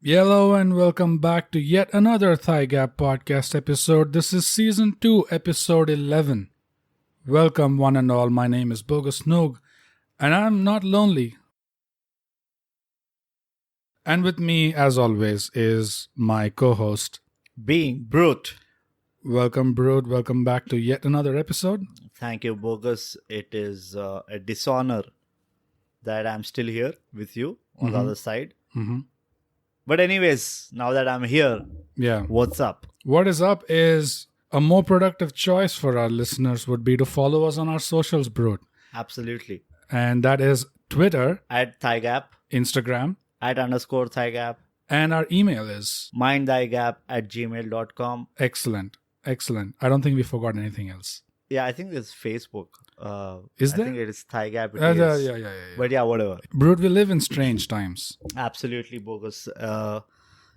Hello and welcome back to yet another ThyGap podcast episode. This is season 2, episode 11. Welcome one and all. My name is Bogus Brut and I'm not lonely. And with me, as always, is my co-host, Being Brut. Welcome, Brut. Welcome back to yet another episode. Thank you, Bogus. It is a dishonor that I'm still here with you on the other side. Mm-hmm. But anyways, now that I'm here, what's up? What is up is a more productive choice for our listeners would be to follow us on our socials, Brut. Absolutely. And that is Twitter, At ThyGap, Instagram, @ ThyGap, and our email is mindthygap@gmail.com. Excellent. I don't think we forgot anything else. Yeah, I think there's Facebook. Is there? I think it is ThyGap. Yeah. But yeah, whatever. Brut, we live in strange times. Absolutely, Bogus.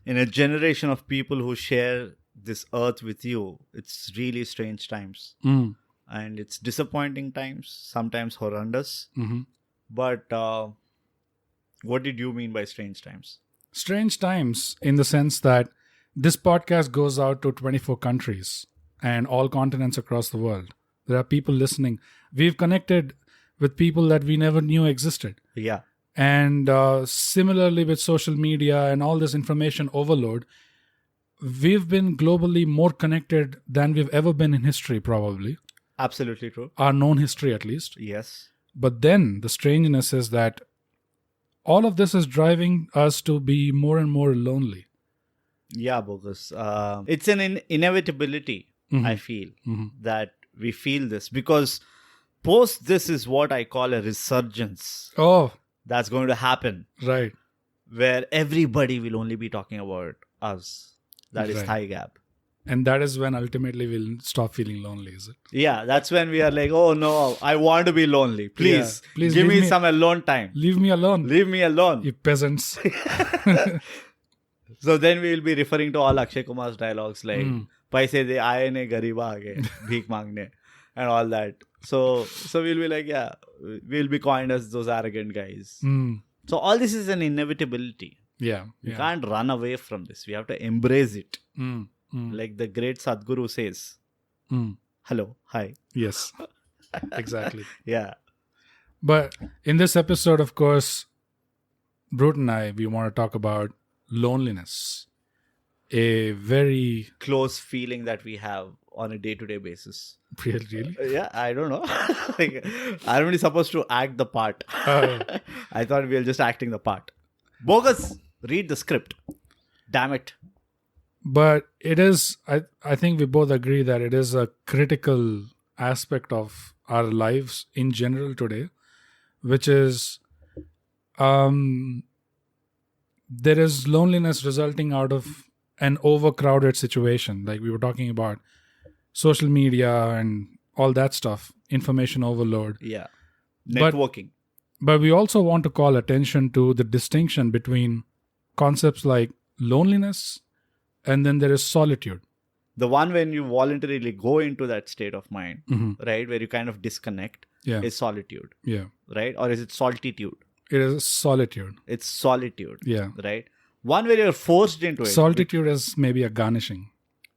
In a generation of people who share this earth with you, it's really strange times. And it's disappointing times, sometimes horrendous. Mm-hmm. But what did you mean by strange times? Strange times in the sense that this podcast goes out to 24 countries and all continents across the world. There are people listening. We've connected with people that we never knew existed. Yeah. And similarly with social media and all this information overload, we've been globally more connected than we've ever been in history, probably. Absolutely true. Our known history, at least. Yes. But then the strangeness is that all of this is driving us to be more and more lonely. Yeah, Bogus. It's an inevitability, I feel, that we feel this. Because post this is what I call a resurgence. Oh, that's going to happen. Right. Where everybody will only be talking about us. That is Right. ThyGap. And that is when ultimately we'll stop feeling lonely, is it? Yeah, that's when we are like, oh no, I want to be lonely. Please, please give leave me me- some alone time. Leave me alone, Leave me alone. you peasants. So then we will be referring to all Akshay Kumar's dialogues like paise de aaye ne gariba aage bheek mangne and all that. So we'll be like, yeah, we'll be coined as those arrogant guys. So all this is an inevitability. Yeah. We can't run away from this. We have to embrace it. Like the great Sadhguru says, hello, hi. Yes, exactly. Yeah. But in this episode, of course, Brut and I, we want to talk about loneliness. A very... Close feeling that we have on a day-to-day basis. Really? Yeah, I don't know. Like, I'm only supposed to act the part. I thought we were just acting the part. Bogus, read the script. Damn it. But it is, I think we both agree that it is a critical aspect of our lives in general today, which is there is loneliness resulting out of an overcrowded situation. Like we were talking about social media and all that stuff, information overload. Yeah. Networking. But we also want to call attention to the distinction between concepts like loneliness and then there is solitude. The one when you voluntarily go into that state of mind, right, where you kind of disconnect, is solitude. Yeah. Right? Or is it solitude? It is solitude. It's solitude. Yeah. Right? One where you're forced into it. Solitude is maybe a garnishing.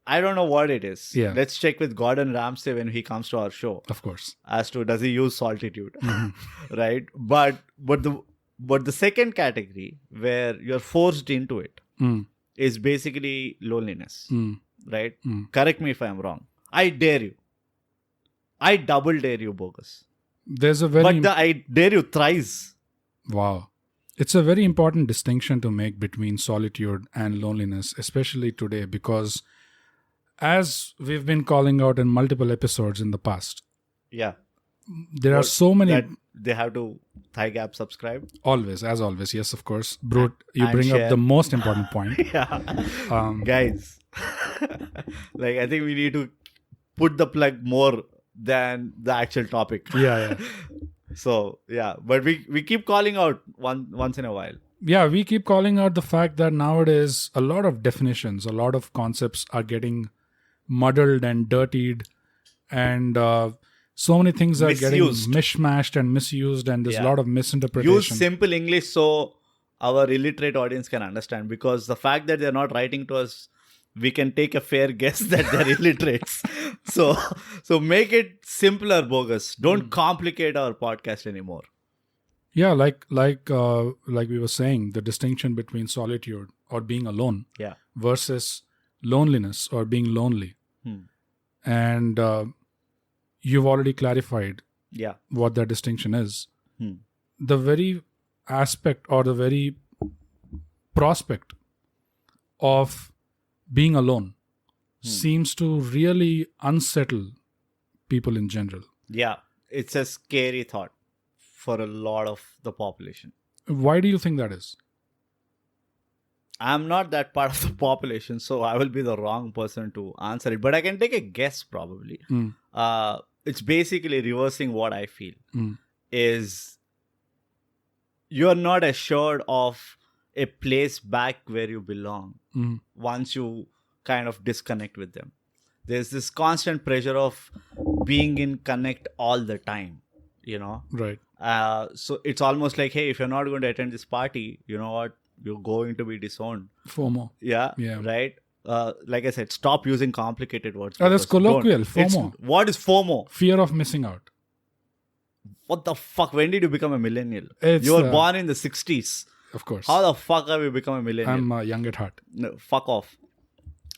I don't know what it is. Yeah. Let's check with Gordon Ramsay when he comes to our show. Of course. As to does he use solitude. Right? But the second category where you're forced into it is basically loneliness. Right? Correct me if I'm wrong. I dare you. I double dare you, Bogus. There's a very... But the I dare you thrice. Wow. It's a very important distinction to make between solitude and loneliness, especially today, because as we've been calling out in multiple episodes in the past, Yeah. there are so many... That they have to ThyGap subscribe. Always, as always. Yes, of course. Brut, you And bring share. up the most important point. Yeah. Guys. Like, I think we need to put the plug more than the actual topic. Yeah. So, yeah. But we keep calling out once in a while. Yeah, we keep calling out the fact that nowadays a lot of definitions, a lot of concepts are getting muddled and dirtied, and so many things are Misused. getting mishmashed and misused, and there's a lot of misinterpretation. Use simple English so our illiterate audience can understand, because the fact that they're not writing to us, we can take a fair guess that they're illiterates. So make it simpler, Bogus. Don't complicate our podcast anymore. Yeah, like we were saying, the distinction between solitude or being alone versus loneliness or being lonely. And you've already clarified what that distinction is. The very aspect or the very prospect of being alone seems to really unsettle people in general. Yeah, it's a scary thought for a lot of the population. Why do you think that is? I'm not that part of the population, so I will be the wrong person to answer it. But I can take a guess probably. It's basically reversing what I feel. Is you're not assured of a place back where you belong once you kind of disconnect with them. There's this constant pressure of being in connect all the time, you know? Right. So it's almost like, hey, if you're not going to attend this party, you know what? You're going to be disowned. FOMO. Yeah. Right? Like I said, stop using complicated words. That's colloquial. FOMO. What is FOMO? Fear of missing out. What the fuck? When did you become a millennial? It's, you were born in the 60s. Of course. How the fuck have you become a millennial? I'm young at heart. No, fuck off.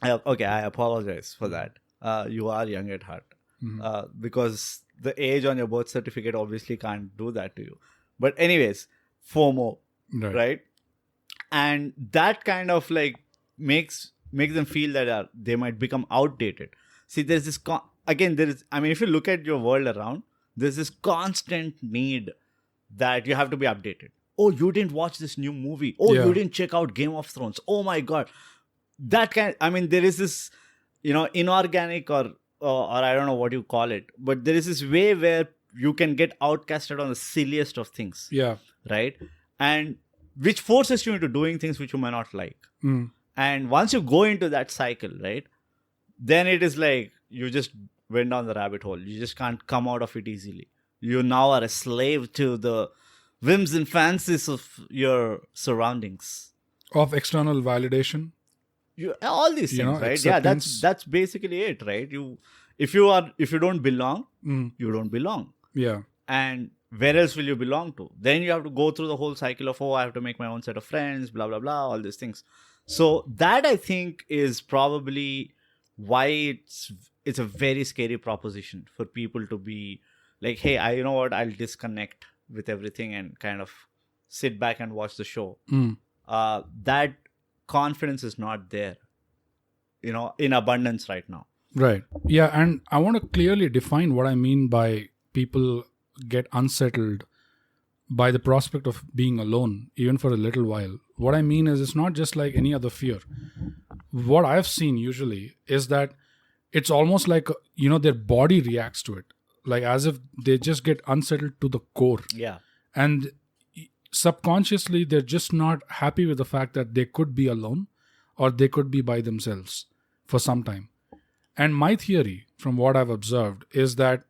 Okay, I apologize for that. You are young at heart. Because the age on your birth certificate obviously can't do that to you. But anyways, FOMO, right? And that kind of like makes them feel that they might become outdated. See, there's this, if you look at your world around, there's this constant need that you have to be updated. Oh, you didn't watch this new movie. Oh, you didn't check out Game of Thrones. Oh my God. There is this, inorganic or I don't know what you call it, but there is this way where you can get outcasted on the silliest of things. Yeah. Right? And which forces you into doing things which you may not like. And once you go into that cycle, right, then it is like you just went down the rabbit hole. You just can't come out of it easily. You now are a slave to the whims and fancies of your surroundings. Of external validation. All these things, right? Acceptance. Yeah, that's basically it, right? If you don't belong, you don't belong. Yeah. And where else will you belong to? Then you have to go through the whole cycle of, I have to make my own set of friends, blah, blah, blah, all these things. So that, I think, is probably why it's a very scary proposition for people to be like, hey, you know what, I'll disconnect with everything and kind of sit back and watch the show. That confidence is not there, in abundance right now. Right. Yeah. And I want to clearly define what I mean by people get unsettled by the prospect of being alone, even for a little while. What I mean is, it's not just like any other fear. What I've seen usually is that it's almost like, their body reacts to it, like as if they just get unsettled to the core. Yeah. And subconsciously, they're just not happy with the fact that they could be alone or they could be by themselves for some time. And my theory, from what I've observed, is that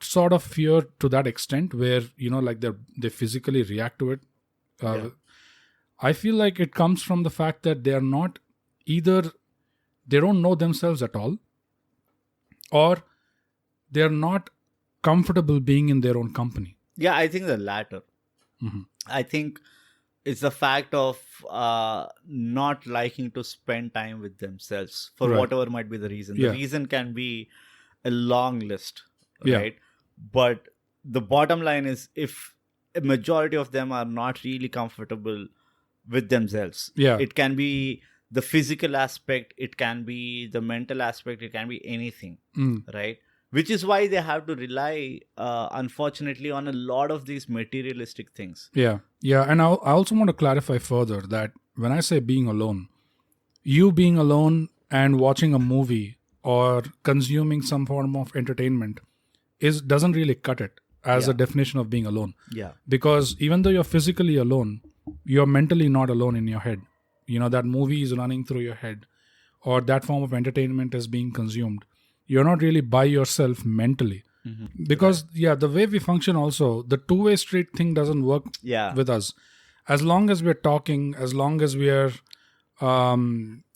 sort of fear to that extent where, like they physically react to it. I feel like it comes from the fact that they are not either, they don't know themselves at all, or they're not comfortable being in their own company. Yeah, I think the latter. I think it's the fact of not liking to spend time with themselves for whatever might be the reason. The reason can be a long list, right? But the bottom line is, if a majority of them are not really comfortable with themselves, it can be the physical aspect, it can be the mental aspect, it can be anything, right? Which is why they have to rely, unfortunately, on a lot of these materialistic things. Yeah. And I also want to clarify further that when I say being alone, you being alone and watching a movie or consuming some form of entertainment doesn't really cut it as a definition of being alone. Yeah. Because even though you're physically alone, you're mentally not alone in your head. That movie is running through your head, or that form of entertainment is being consumed. You're not really by yourself mentally. Because, the way we function also, the two-way street thing doesn't work with us. as long as we're talking, as long as we are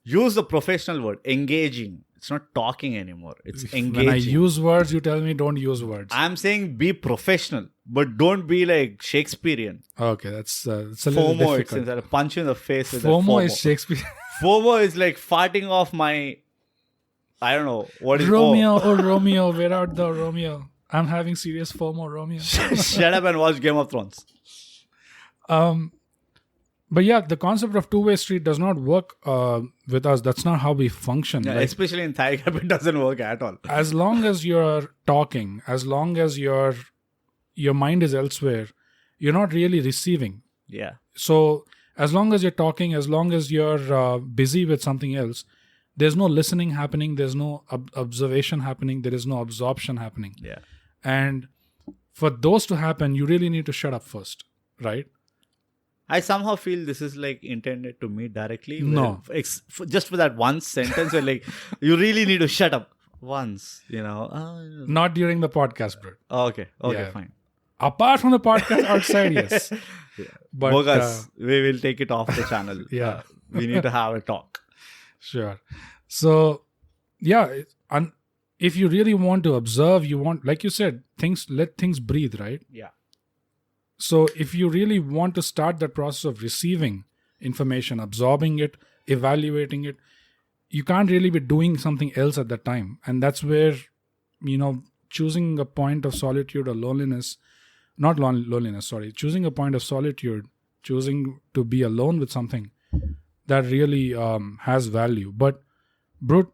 Use the professional word, engaging. It's not talking anymore. It's engaging. When I use words, you tell me don't use words. I'm saying be professional, but don't be like Shakespearean. Okay, it's a little FOMO, difficult. it's a punch in the face with FOMO FOMO is Shakespeare. FOMO is like farting off my, I don't know, what is Romeo, oh Romeo, where art thou, Romeo? I'm having serious FOMO, Romeo. Shut up and watch Game of Thrones. But yeah, the concept of two-way street does not work with us. That's not how we function. Yeah, Like, especially in ThyGap, it doesn't work at all. as long as you're talking, as long as your mind is elsewhere, you're not really receiving. Yeah. So as long as you're talking, as long as you're busy with something else, there's no listening happening. There's no observation happening. There is no absorption happening. Yeah. And for those to happen, you really need to shut up first, right? I somehow feel this is like intended to me directly. No. Just for that one sentence where like, you really need to shut up once, you know. Not during the podcast, bro. Okay, Yeah. fine. Apart from the podcast, outside, yes. But Bogus, we will take it off the channel. Yeah. We need to have a talk. Sure. So, yeah, if you really want to observe, you want, like you said, let things breathe, right? Yeah. So if you really want to start that process of receiving information, absorbing it, evaluating it, you can't really be doing something else at that time. And that's where, choosing a point of solitude or loneliness, choosing a point of solitude, choosing to be alone with something, that really has value. But Brut,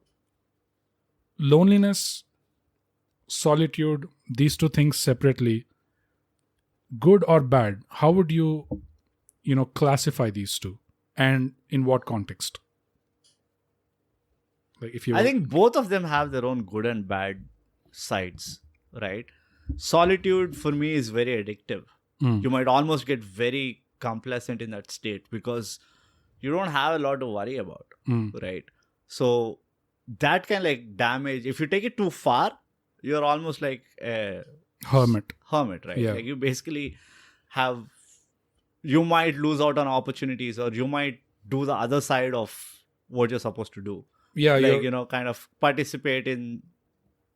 loneliness, solitude, these two things separately, good or bad, how would you classify these two, and in what context? Like if you I think both of them have their own good and bad sides, right? Solitude for me is very addictive. You might almost get very complacent in that state because you don't have a lot to worry about, right? So that can like damage. If you take it too far, you're almost like a hermit, right? Yeah. Like you basically you might lose out on opportunities, or you might do the other side of what you're supposed to do. Yeah, like kind of participate in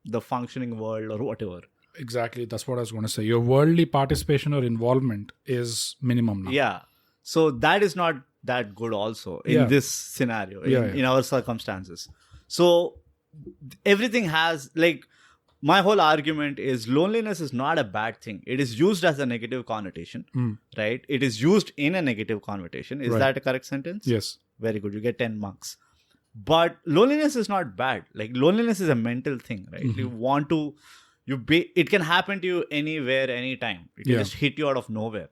the functioning world or whatever. Exactly, that's what I was going to say. Your worldly participation or involvement is minimum now. Yeah, so that is not that good also in this scenario, in our circumstances. So everything has like, my whole argument is loneliness is not a bad thing. It is used as a negative connotation, right? It is used in a negative connotation. Is that a correct sentence? Yes. Very good. You get 10 marks. But loneliness is not bad. Like loneliness is a mental thing, right? You want to, it can happen to you anywhere, anytime. It can just hit you out of nowhere.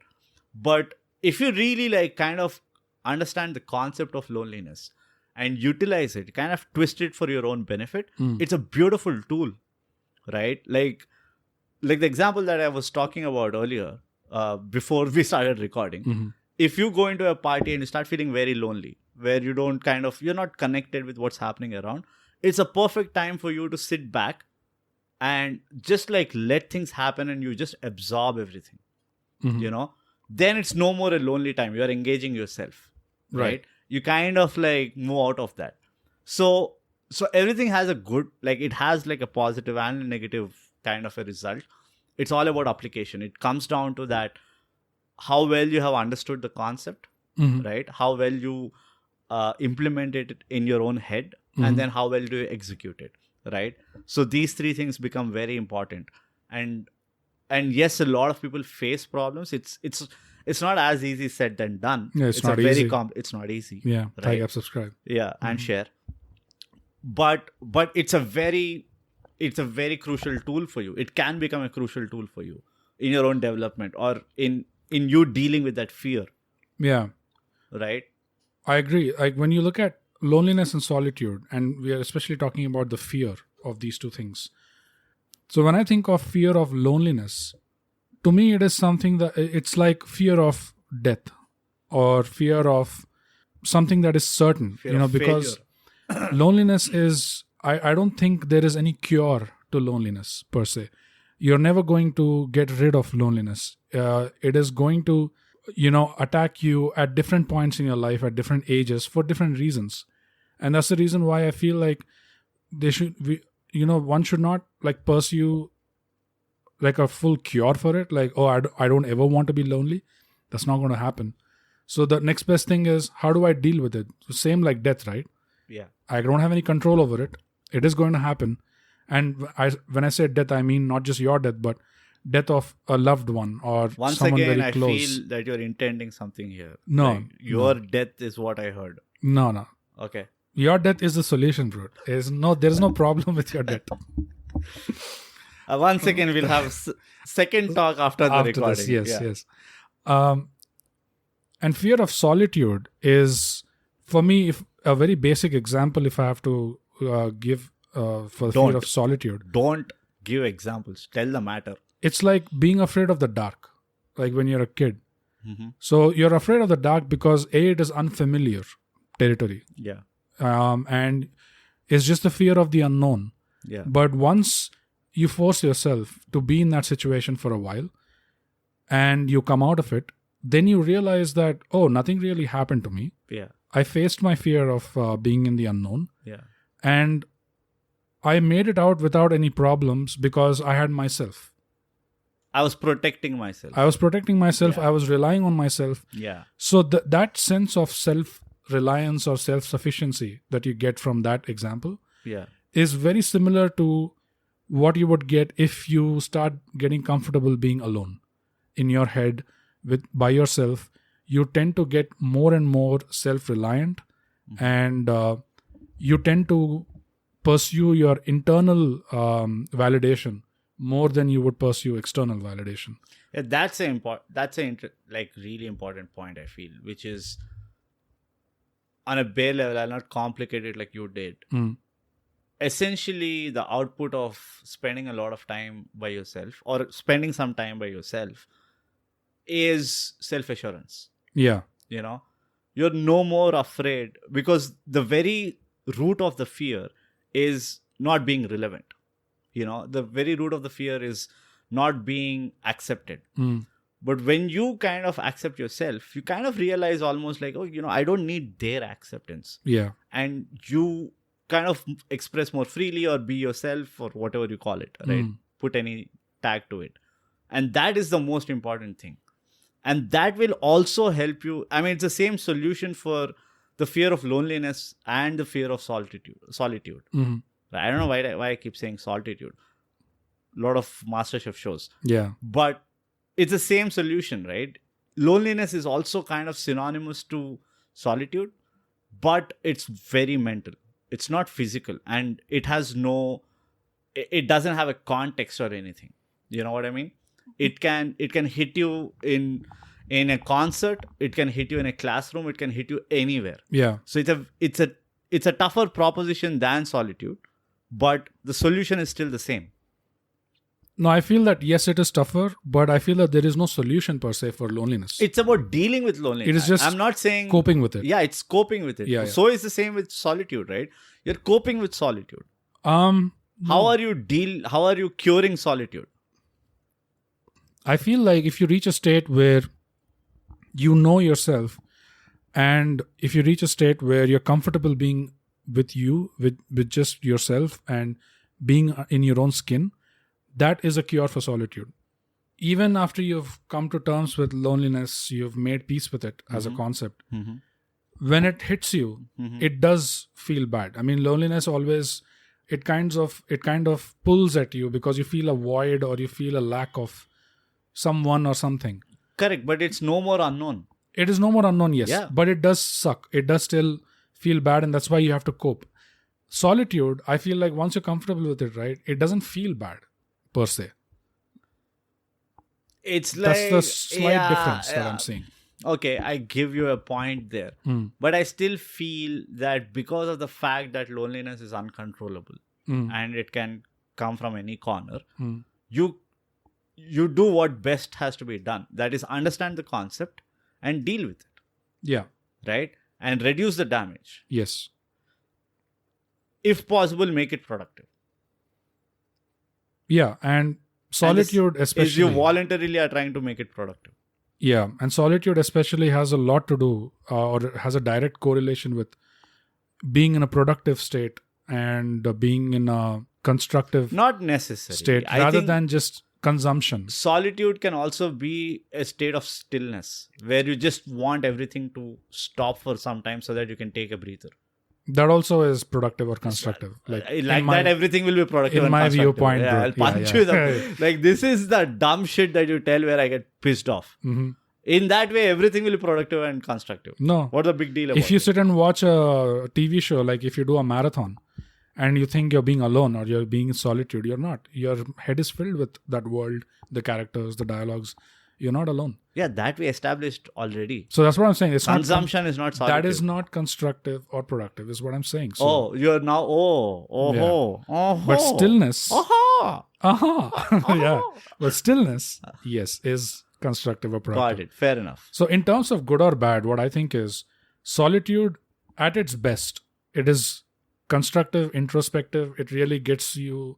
But if you really like kind of understand the concept of loneliness and utilize it, kind of twist it for your own benefit, it's a beautiful tool. Right? Like the example that I was talking about earlier, before we started recording. If you go into a party and you start feeling very lonely, where you don't you're not connected with what's happening around, it's a perfect time for you to sit back and just like let things happen and you just absorb everything. Then it's no more a lonely time. You're engaging yourself. Right? You kind of like move out of that. So everything has a good, like it has like a positive and a negative kind of a result. It's all about application. It comes down to that, how well you have understood the concept, right? How well you implement it in your own head, and then how well do you execute it, right? So these three things become very important. And yes, a lot of people face problems. It's not as easy said than done. Yeah, it's not easy. It's not easy. Yeah, right? ThyGap, subscribe. Yeah, and share. But it's a very crucial tool for you. It can become a crucial tool for you in your own development, or in you dealing with that fear. Yeah. Right? I agree. Like when you look at loneliness and solitude, and we are especially talking about the fear of these two things. So when I think of fear of loneliness, to me it is something that it's like fear of death, or fear of something that is certain, Fear because failure. Loneliness is, I don't think there is any cure to loneliness per se. You're never going to get rid of loneliness. It is going to attack you at different points in your life at different ages for different reasons. And that's the reason why I feel like one should not like pursue like a full cure for it. Like, oh, I don't ever want to be lonely. That's not going to happen. So the next best thing is, how do I deal with it? So same like death, right? Yeah. I don't have any control over it. It is going to happen. And when I say death, I mean not just your death, but death of a loved one or Once someone again, very close. I feel that you're intending something here. No. Like, your death is what I heard. No. Okay. Your death is the solution, bro. There is no problem with your death. Once again, we'll have second talk after the recording. This, yes. And fear of solitude is, for me, if a very basic example, if I have to give for fear of solitude. Don't give examples. Tell the matter. It's like being afraid of the dark, like when you're a kid. Mm-hmm. So you're afraid of the dark because it is unfamiliar territory. Yeah. And it's just the fear of the unknown. Yeah. But once you force yourself to be in that situation for a while and you come out of it, then you realize that, oh, nothing really happened to me. Yeah. I faced my fear of being in the unknown. Yeah. And I made it out without any problems because I had myself. I was protecting myself. Yeah. I was relying on myself. Yeah. So that sense of self-reliance or self-sufficiency that you get from that example is very similar to what you would get if you start getting comfortable being alone in your head by yourself. You tend to get more and more self-reliant, and you tend to pursue your internal validation more than you would pursue external validation. Yeah, that's a really important point, I feel, which is on a bare level. I'll not complicate it like you did. Essentially, the output of spending a lot of time by yourself or spending some time by yourself is self-assurance. Yeah. You're no more afraid because the very root of the fear is not being relevant. The very root of the fear is not being accepted. But when you kind of accept yourself, you kind of realize almost like, oh, I don't need their acceptance. Yeah. And you kind of express more freely or be yourself or whatever you call it, right? Put any tag to it. And that is the most important thing. And that will also help you. I mean, it's the same solution for the fear of loneliness and the fear of solitude. Mm-hmm. I don't know why I keep saying solitude. A lot of MasterChef shows. Yeah. But it's the same solution, right? Loneliness is also kind of synonymous to solitude, but it's very mental. It's not physical, and it doesn't have a context or anything. You know what I mean? It can hit you in a concert. It can hit you in a classroom. It can hit you anywhere. Yeah. So it's a tougher proposition than solitude, but the solution is still the same. No, I feel that yes, it is tougher, but I feel that there is no solution per se for loneliness. It's about dealing with loneliness. It is just I'm not saying coping with it. Yeah, it's coping with it. Yeah. So is the same with solitude, right? You're coping with solitude. No. How are you curing solitude? I feel like if you reach a state where you know yourself, and if you reach a state where you're comfortable being with just yourself and being in your own skin, that is a cure for solitude. Even after you've come to terms with loneliness, you've made peace with it as a concept. When it hits you, it does feel bad. I mean, loneliness always, it kind of pulls at you because you feel a void or you feel a lack of someone or something. Correct, but it's no more unknown. It is no more unknown, yes. Yeah. But it does suck. It does still feel bad, and that's why you have to cope. Solitude, I feel like once you're comfortable with it, right, it doesn't feel bad per se. It's like... That's the slight difference that I'm seeing. Okay, I give you a point there. But I still feel that because of the fact that loneliness is uncontrollable and it can come from any corner, you do what best has to be done. That is, understand the concept and deal with it. Yeah. Right? And reduce the damage. Yes. If possible, make it productive. Yeah, and solitude especially. Is you voluntarily are trying to make it productive. Yeah, and solitude especially has a lot to do, or has a direct correlation with being in a productive state and being in a constructive Not necessarily. state, I rather think than just consumption. solitude can also be a state of stillness where you just want everything to stop for some time so that you can take a breather. That also is productive or constructive. Everything will be productive. in and my constructive. viewpoint, yeah, bro. I'll punch you. Like, this is the dumb shit that you tell where I get pissed off. Mhm. In that way, everything will be productive and constructive. No. What's the big deal about If you it? sit and watch a TV show, like if you do a marathon and you think you're being alone or you're being in solitude, you're not. Your head is filled with that world, the characters, the dialogues. You're not alone. Yeah, that we established already. So that's what I'm saying. It's Consumption is not not, solitude. that is not constructive or productive, is what I'm saying. So, Oh, you're now, but stillness, Aha. yeah, but stillness, yes, is constructive or productive. Got it. Fair enough. So in terms of good or bad, what I think is solitude at its best, it is constructive, introspective. It really gets you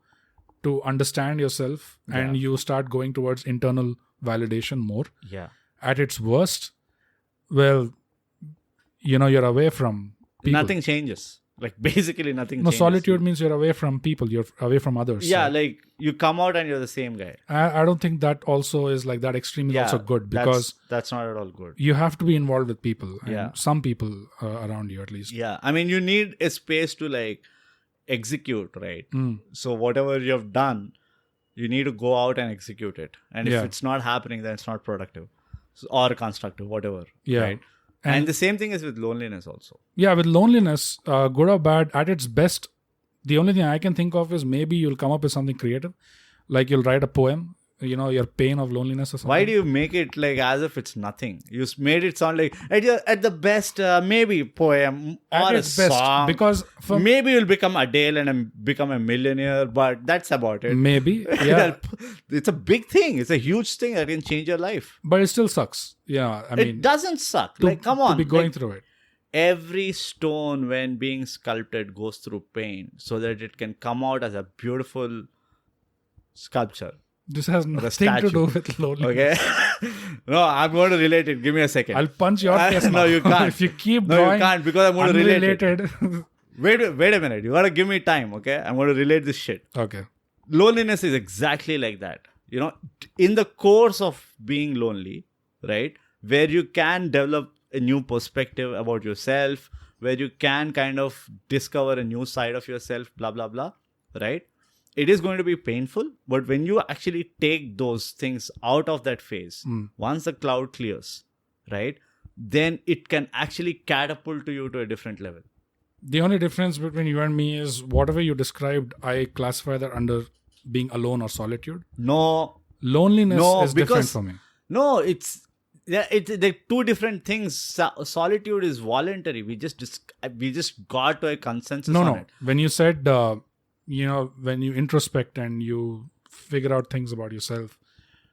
to understand yourself and you start going towards internal validation more. Yeah. At its worst, well, you're away from people. Nothing changes. Like, basically nothing No, changes. solitude means you're away from people. You're away from others. Yeah, So like, you come out and you're the same guy. I don't think that also is like that extreme is Yeah, also good, because that's not at all good. you have to be involved with people. And Yeah. some people around you at least. Yeah, I mean, you need a space to, like, execute, right? Mm. So whatever you have done, you need to go out and execute it. And if Yeah. it's not happening, then it's not productive or constructive, whatever. Yeah. Right? And the same thing is with loneliness also. Yeah, with loneliness, good or bad, at its best, the only thing I can think of is maybe you'll come up with something creative. Like you'll write a poem, your pain of loneliness or something. Why do you make it like as if it's nothing? You made it sound like at the best, maybe poem At or its a best, song. because Maybe you'll become Adele and become a millionaire, but that's about it. maybe, yeah, It's a big thing. It's a huge thing that can change your life. but it still sucks. Yeah, I It mean, doesn't suck. Like, come on. to be going Like, through it. every stone, when being sculpted, goes through pain so that it can come out as a beautiful sculpture. This has nothing to do with loneliness. Okay? No, I'm going to relate it. Give me a second. I'll punch your face now. No, you can't. If you keep No, drawing you can't, because I'm going to relate it. unrelated. Wait a minute. You got to give me time, okay? I'm going to relate this shit. Okay. Loneliness is exactly like that. In the course of being lonely, right? Where you can develop a new perspective about yourself, where you can kind of discover a new side of yourself, blah, blah, blah, right? It is going to be painful, but when you actually take those things out of that phase, once the cloud clears, right, then it can actually catapult you to a different level. The only difference between you and me is whatever you described, I classify that under being alone or solitude. No, Loneliness is different because- for me. no, they're two different things. Solitude is voluntary. We just got to a consensus on it. When you said, when you introspect and you figure out things about yourself.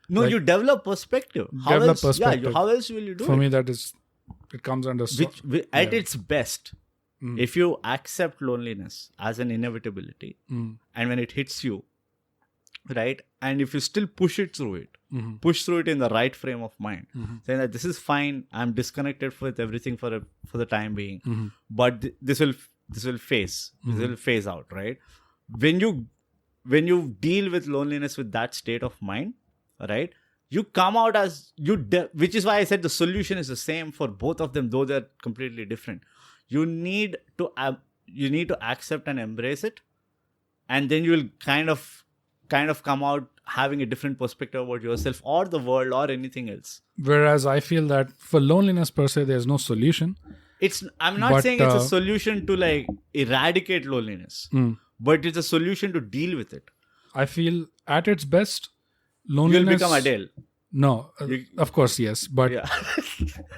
No, Like, you develop perspective. How develop else? perspective. Yeah, how else will you do For it? me, it comes under... At its best, if you accept loneliness as an inevitability, and when it hits you, right, and if you still push through it in the right frame of mind, saying that this is fine, I'm disconnected with everything for the time being, but this will phase out, right? When you deal with loneliness with that state of mind, right, you come out as which is why I said the solution is the same for both of them, though they're completely different. You need to accept and embrace it, and then you will kind of come out having a different perspective about yourself or the world or anything else. Whereas I feel that for loneliness per se, there's no solution. I'm not saying it's a solution to like eradicate loneliness, but it's a solution to deal with it. I feel at its best, loneliness... You'll become Adele. No, of course, yes. But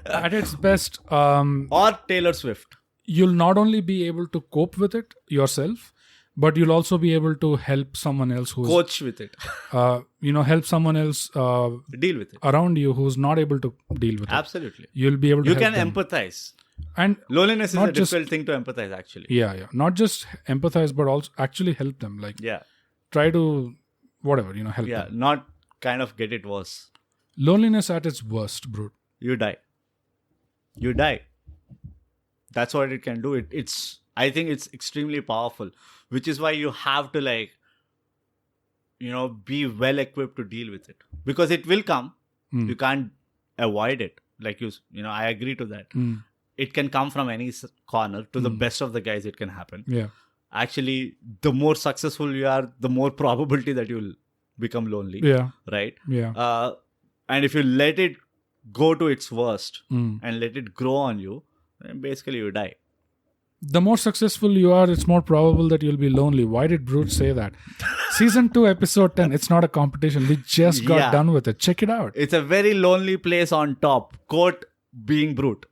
at its best... or Taylor Swift. You'll not only be able to cope with it yourself, but you'll also be able to help someone else who's... Coach with it. help someone else deal with it. around you who's not able to deal with it. Absolutely. You'll be able to help You can them. empathize. And loneliness is not a difficult thing to empathize, actually. Yeah. Not just empathize, but also actually help them. Like, Yeah. try to, whatever, help Yeah, them. not kind of get it worse. Loneliness at its worst, Brut. You die. That's what it can do. I think it's extremely powerful, which is why you have to be well equipped to deal with it, because it will come. You can't avoid it. I agree to that. It can come from any corner. To the best of the guys, it can happen. Yeah. Actually, the more successful you are, the more probability that you'll become lonely. Yeah. Right? Yeah. And if you let it go to its worst and let it grow on you, then basically you die. The more successful you are, it's more probable that you'll be lonely. Why did Brute say that? Season 2, episode 10. It's not a competition. We just got done with it. Check it out. It's a very lonely place on top. Quote, being Brute.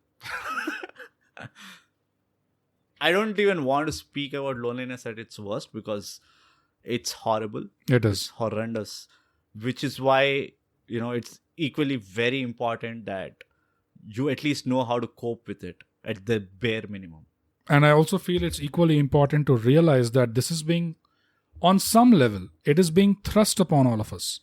I don't even want to speak about loneliness at its worst, because it's horrible. It is. It's horrendous. Which is why, it's equally very important that you at least know how to cope with it at the bare minimum. And I also feel it's equally important to realize that this is being, on some level, it is being thrust upon all of us.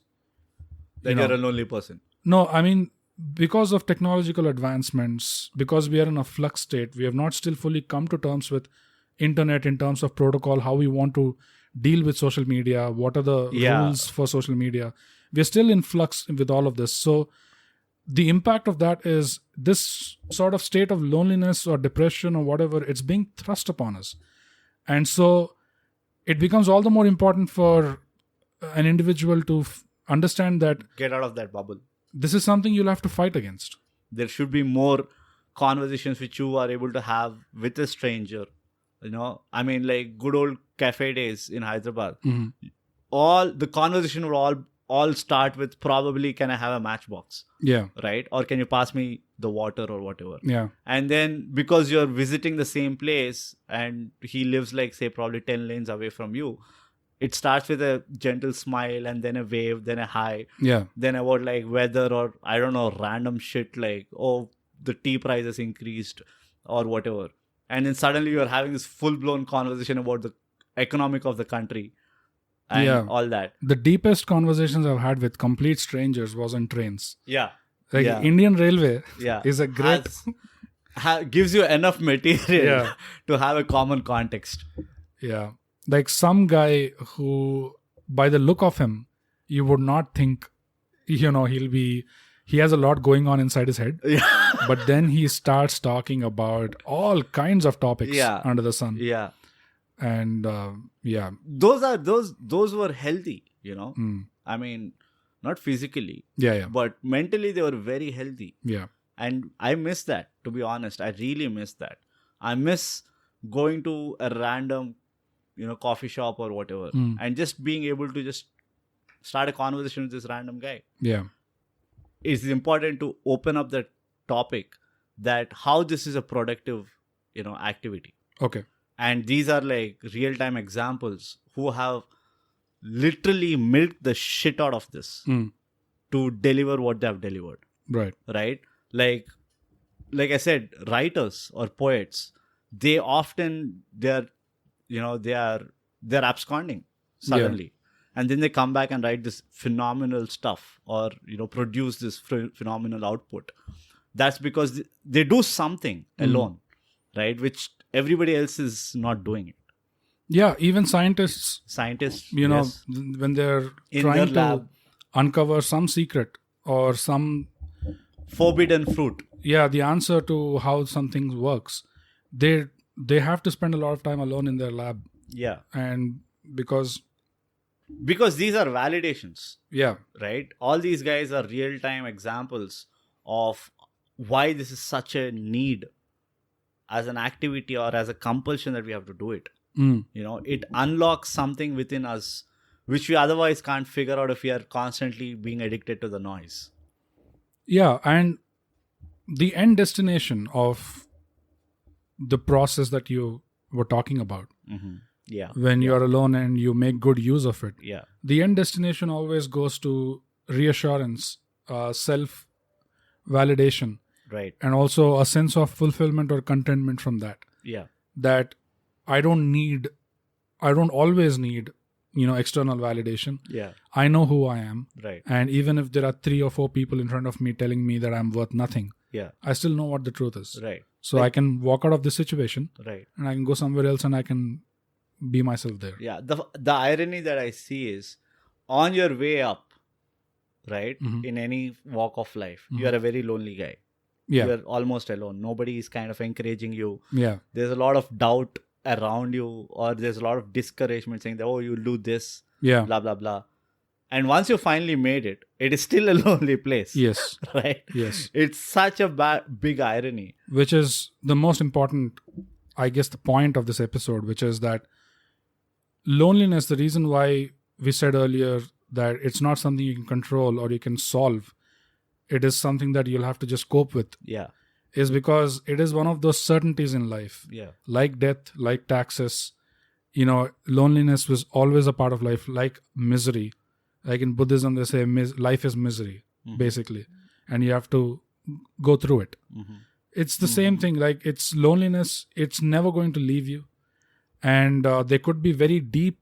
That you're a lonely person. No, I mean, because of technological advancements, because we are in a flux state, we have not still fully come to terms with internet in terms of protocol, how we want to deal with social media, what are the rules for social media. We're still in flux with all of this. So the impact of that is this sort of state of loneliness or depression or whatever, it's being thrust upon us. And so it becomes all the more important for an individual to understand that... Get out of that bubble. This is something you'll have to fight against. There should be more conversations which you are able to have with a stranger. I mean, like good old cafe days in Hyderabad. All the conversation would all start with probably, can I have a matchbox? Yeah. Right? Or can you pass me the water or whatever? Yeah. And then because you're visiting the same place and he lives say probably 10 lanes away from you, it starts with a gentle smile and then a wave, then a hi. Yeah. Then about weather or I don't know, random shit the tea prices increased or whatever. And then suddenly you're having this full-blown conversation about the economic of the country and all that. The deepest conversations I've had with complete strangers was on trains. Yeah. Indian Railway is a great... gives you enough material to have a common context. Yeah. Some guy who, by the look of him, you would not think, he has a lot going on inside his head. Yeah. But then he starts talking about all kinds of topics under the sun. Yeah. And those were healthy, I mean, not physically. Yeah. But mentally they were very healthy. Yeah. And I miss that, to be honest. I really miss that. I miss going to a random coffee shop or whatever and just being able to just start a conversation with this random guy. Yeah. It's important to open up the topic that how this is a productive, activity. Okay. And these are real-time examples who have literally milked the shit out of this to deliver what they have delivered. Right. Right? Like I said, writers or poets, they often, they're absconding suddenly. And then they come back and write this phenomenal stuff or, produce this phenomenal output. That's because they do something alone, right? Which everybody else is not doing it. Yeah, even scientists, when they're trying to uncover some secret or some forbidden fruit. Yeah, the answer to how something works. They have to spend a lot of time alone in their lab. Yeah. And because these are validations. Yeah. Right? All these guys are real-time examples of why this is such a need as an activity or as a compulsion that we have to do it. It unlocks something within us which we otherwise can't figure out if we are constantly being addicted to the noise. Yeah, and the end destination of the process that you were talking about. Yeah. When you are alone and you make good use of it. Yeah. The end destination always goes to reassurance, self-validation. Right. And also a sense of fulfillment or contentment from that. Yeah. That I don't always need external validation. Yeah. I know who I am. Right. And even if there are 3 or 4 people in front of me telling me that I'm worth nothing, Yeah. I still know what the truth is. Right. So I can walk out of this situation Right. and I can go somewhere else and I can be myself there. Yeah. The irony that I see is on your way up, right, in any walk of life, you are a very lonely guy. Yeah. You're almost alone. Nobody is kind of encouraging you. Yeah. There's a lot of doubt around you, or there's a lot of discouragement saying that, oh, you'll do this, Yeah. blah, blah, blah. And once you finally made it, it is still a lonely place. Yes. Right? Yes. It's such a big irony. Which is the most important, I guess, the point of this episode, which is that loneliness, the reason why we said earlier that it's not something you can control or you can solve, it is something that you'll have to just cope with, Yeah. is because it is one of those certainties in life. Yeah. Like death, like taxes, loneliness was always a part of life, like misery. Like in Buddhism, they say life is misery, basically. And you have to go through it. It's the same thing. Like it's loneliness. It's never going to leave you. And there could be very deep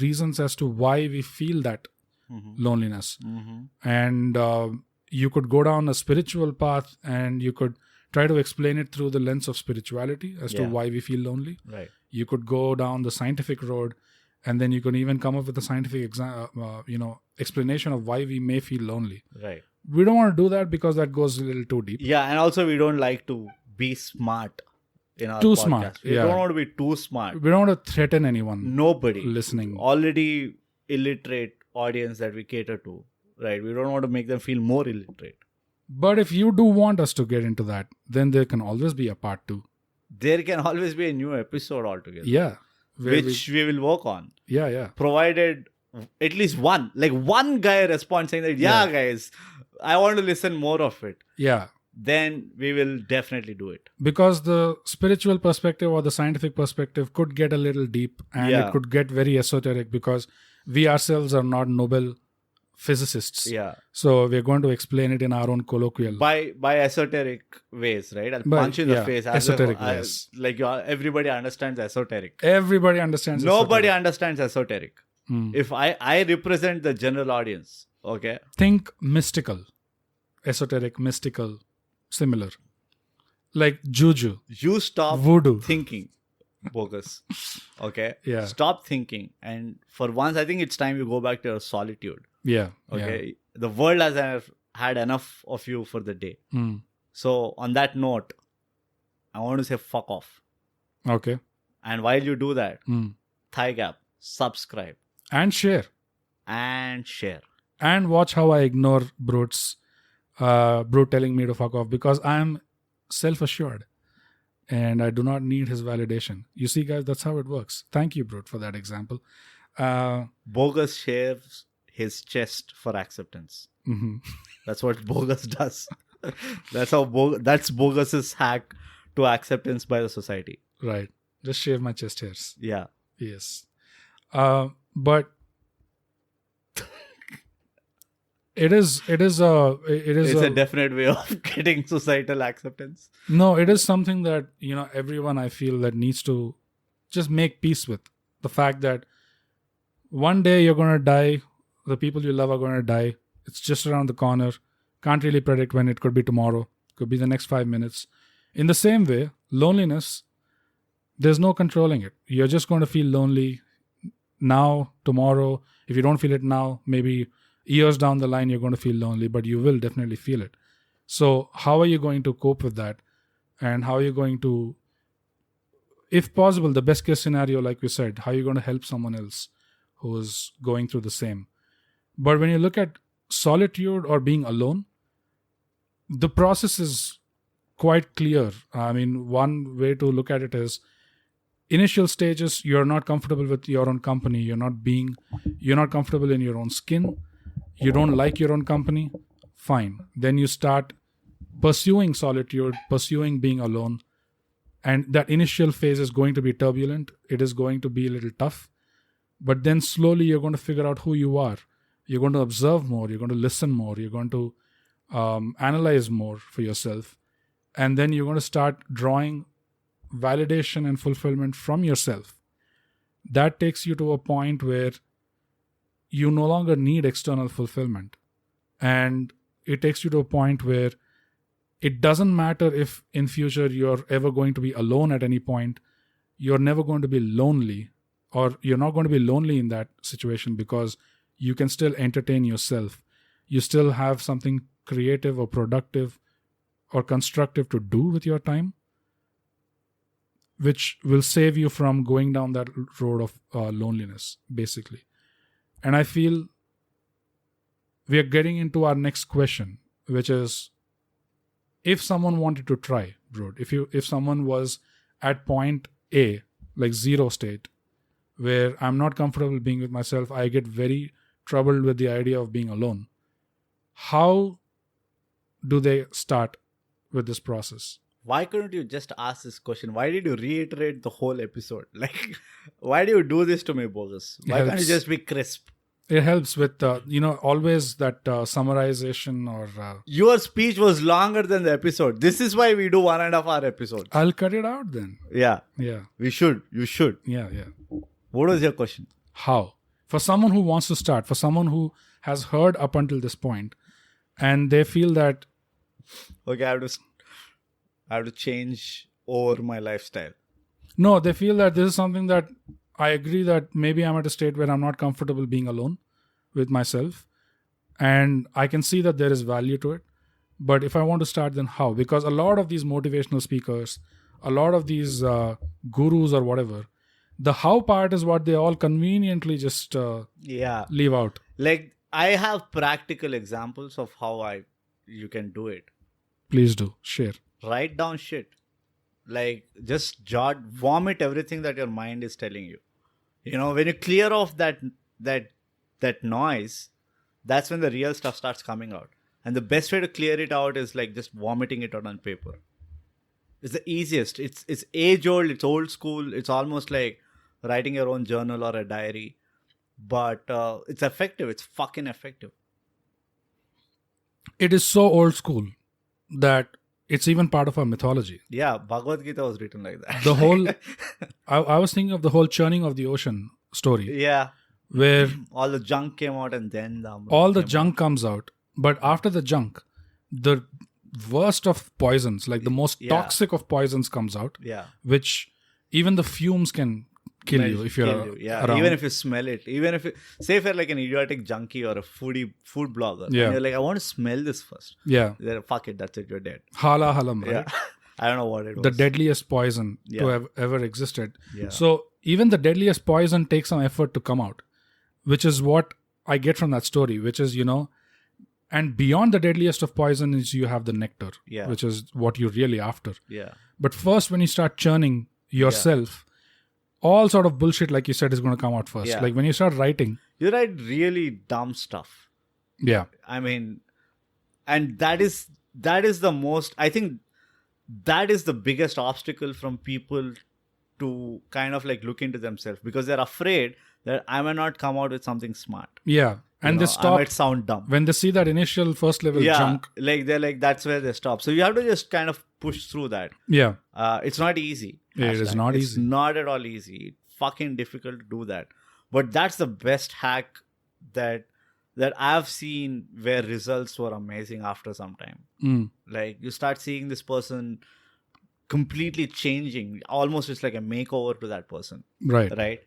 reasons as to why we feel that loneliness. And you could go down a spiritual path and you could try to explain it through the lens of spirituality as to why we feel lonely. Right. You could go down the scientific road, and then you could even come up with a scientific explanation of why we may feel lonely. Right. We don't want to do that because that goes a little too deep. Yeah, and also we don't like to be smart in our Too podcast. smart, We yeah. don't want to be too smart. We don't want to threaten anyone Nobody. listening. Already illiterate audience that we cater to. Right. We don't want to make them feel more illiterate. But if you do want us to get into that, then there can always be a part 2. There can always be a new episode altogether. Yeah. Which we will work on. Yeah. Provided at least one guy responds saying that, yeah, guys, I want to listen more of it. Yeah. Then we will definitely do it. Because the spiritual perspective or the scientific perspective could get a little deep and it could get very esoteric because we ourselves are not Nobel physicists. Yeah. So we're going to explain it in our own colloquial. By esoteric ways, right? I'll punch you in the face. Esoteric ways. Everybody understands esoteric. Everybody understands Nobody esoteric. understands esoteric. If I represent the general audience, okay? Think mystical. Esoteric, mystical, similar. Like juju. You stop Voodoo. thinking, Bogus. Okay? Yeah. Stop thinking. And for once, I think it's time you go back to your solitude. Yeah. Okay? The world has had enough of you for the day. So, on that note, I want to say fuck off. Okay. And while you do that, ThyGap, subscribe. And share. And share. And watch how I ignore Brut telling me to fuck off because I am self-assured and I do not need his validation. You see, guys, that's how it works. Thank you, Brut, for that example. Bogus shares his chest for acceptance. That's what Bogus does. That's Bogus's hack to acceptance by the society. Right. Just shave my chest hairs. Yeah. Yes. But it is a definite way of getting societal acceptance. No, it is something that, everyone I feel that needs to just make peace with. The fact that one day you're going to die. The people you love are going to die. It's just around the corner. Can't really predict when. It could be tomorrow. Could be the next 5 minutes. In the same way, loneliness, there's no controlling it. You're just going to feel lonely now, tomorrow. If you don't feel it now, maybe years down the line, you're going to feel lonely, but you will definitely feel it. So how are you going to cope with that? And how are you going to, if possible, the best case scenario, like we said, how are you going to help someone else who's going through the same? But when you look at solitude or being alone, the process is quite clear. I mean, one way to look at it is initial stages, you're not comfortable with your own company. You're not comfortable in your own skin. You don't like your own company. Fine. Then you start pursuing solitude, pursuing being alone. And that initial phase is going to be turbulent. It is going to be a little tough. But then slowly you're going to figure out who you are. You're going to observe more. You're going to listen more. You're going to analyze more for yourself. And then you're going to start drawing validation and fulfillment from yourself. that takes you to a point where you no longer need external fulfillment. And it takes you to a point where it doesn't matter if in future you're ever going to be alone at any point. You're never going to be lonely, or you're not going to be lonely in that situation, because you can still entertain yourself. You still have something creative or productive or constructive to do with your time, which will save you from going down that road of loneliness, basically. And I feel we are getting into our next question, which is, if someone wanted to try, Brut, if someone was at point A, like zero state, where I'm not comfortable being with myself, I get very troubled with the idea of being alone, how do they start with this process? Why couldn't you just ask this question? Why did you reiterate the whole episode? Like, why do you do this to me, Bogus? Why can't you just be crisp? It helps with, always that summarization or... Your speech was longer than the episode. This is why we do 1.5 hour episodes. I'll cut it out then. Yeah. Yeah. We should. You should. Yeah. What was your question? How? For someone who wants to start, for someone who has heard up until this point, and they feel that... Okay, I have to change over my lifestyle. No, they feel that this is something that I agree that maybe I'm at a state where I'm not comfortable being alone with myself. And I can see that there is value to it. But if I want to start, then how? Because a lot of these motivational speakers, a lot of these gurus or whatever, the how part is what they all conveniently just leave out. Like, I have practical examples of how you can do it. Please do. Share. Write down shit. Like, just vomit everything that your mind is telling you. You know, when you clear off that noise, that's when the real stuff starts coming out. And the best way to clear it out is like just vomiting it out on paper. It's the easiest. It's age old. It's old school. It's almost like writing your own journal or a diary. But it's effective. It's fucking effective. It is so old school that it's even part of our mythology. Yeah, Bhagavad Gita was written like that. The whole... I was thinking of the whole churning of the ocean story. Yeah. Where... all the junk came out and then... all the junk comes out. But after the junk, the worst of poisons, like the most toxic of poisons comes out. Yeah. Which even the fumes can kill you if you're around. Even if you smell it. Even if say if you're like an idiotic junkie or a food blogger. Yeah. And you're like, I want to smell this first. Yeah. You're like, fuck it, that's it, you're dead. Hala halam, right? Yeah. I don't know what it was. The deadliest poison to have ever existed. Yeah. So even the deadliest poison takes some effort to come out. Which is what I get from that story. Which is, and beyond the deadliest of poison is you have the nectar. Yeah. Which is what you're really after. Yeah. But first, when you start churning yourself, all sort of bullshit, like you said, is going to come out first. Yeah. Like when you start writing. You write really dumb stuff. Yeah. I mean, and that is the most, I think that is the biggest obstacle from people to kind of like look into themselves, because they're afraid that I may not come out with something smart. Yeah. And they stop. I might sound dumb. When they see that initial first level junk. Like they're like, that's where they stop. So you have to just kind of push through that. Yeah. It's not easy. It is not easy. It's not at all easy. It's fucking difficult to do that. But that's the best hack that I've seen where results were amazing after some time. Like you start seeing this person completely changing. Almost it's like a makeover to that person. Right. Right.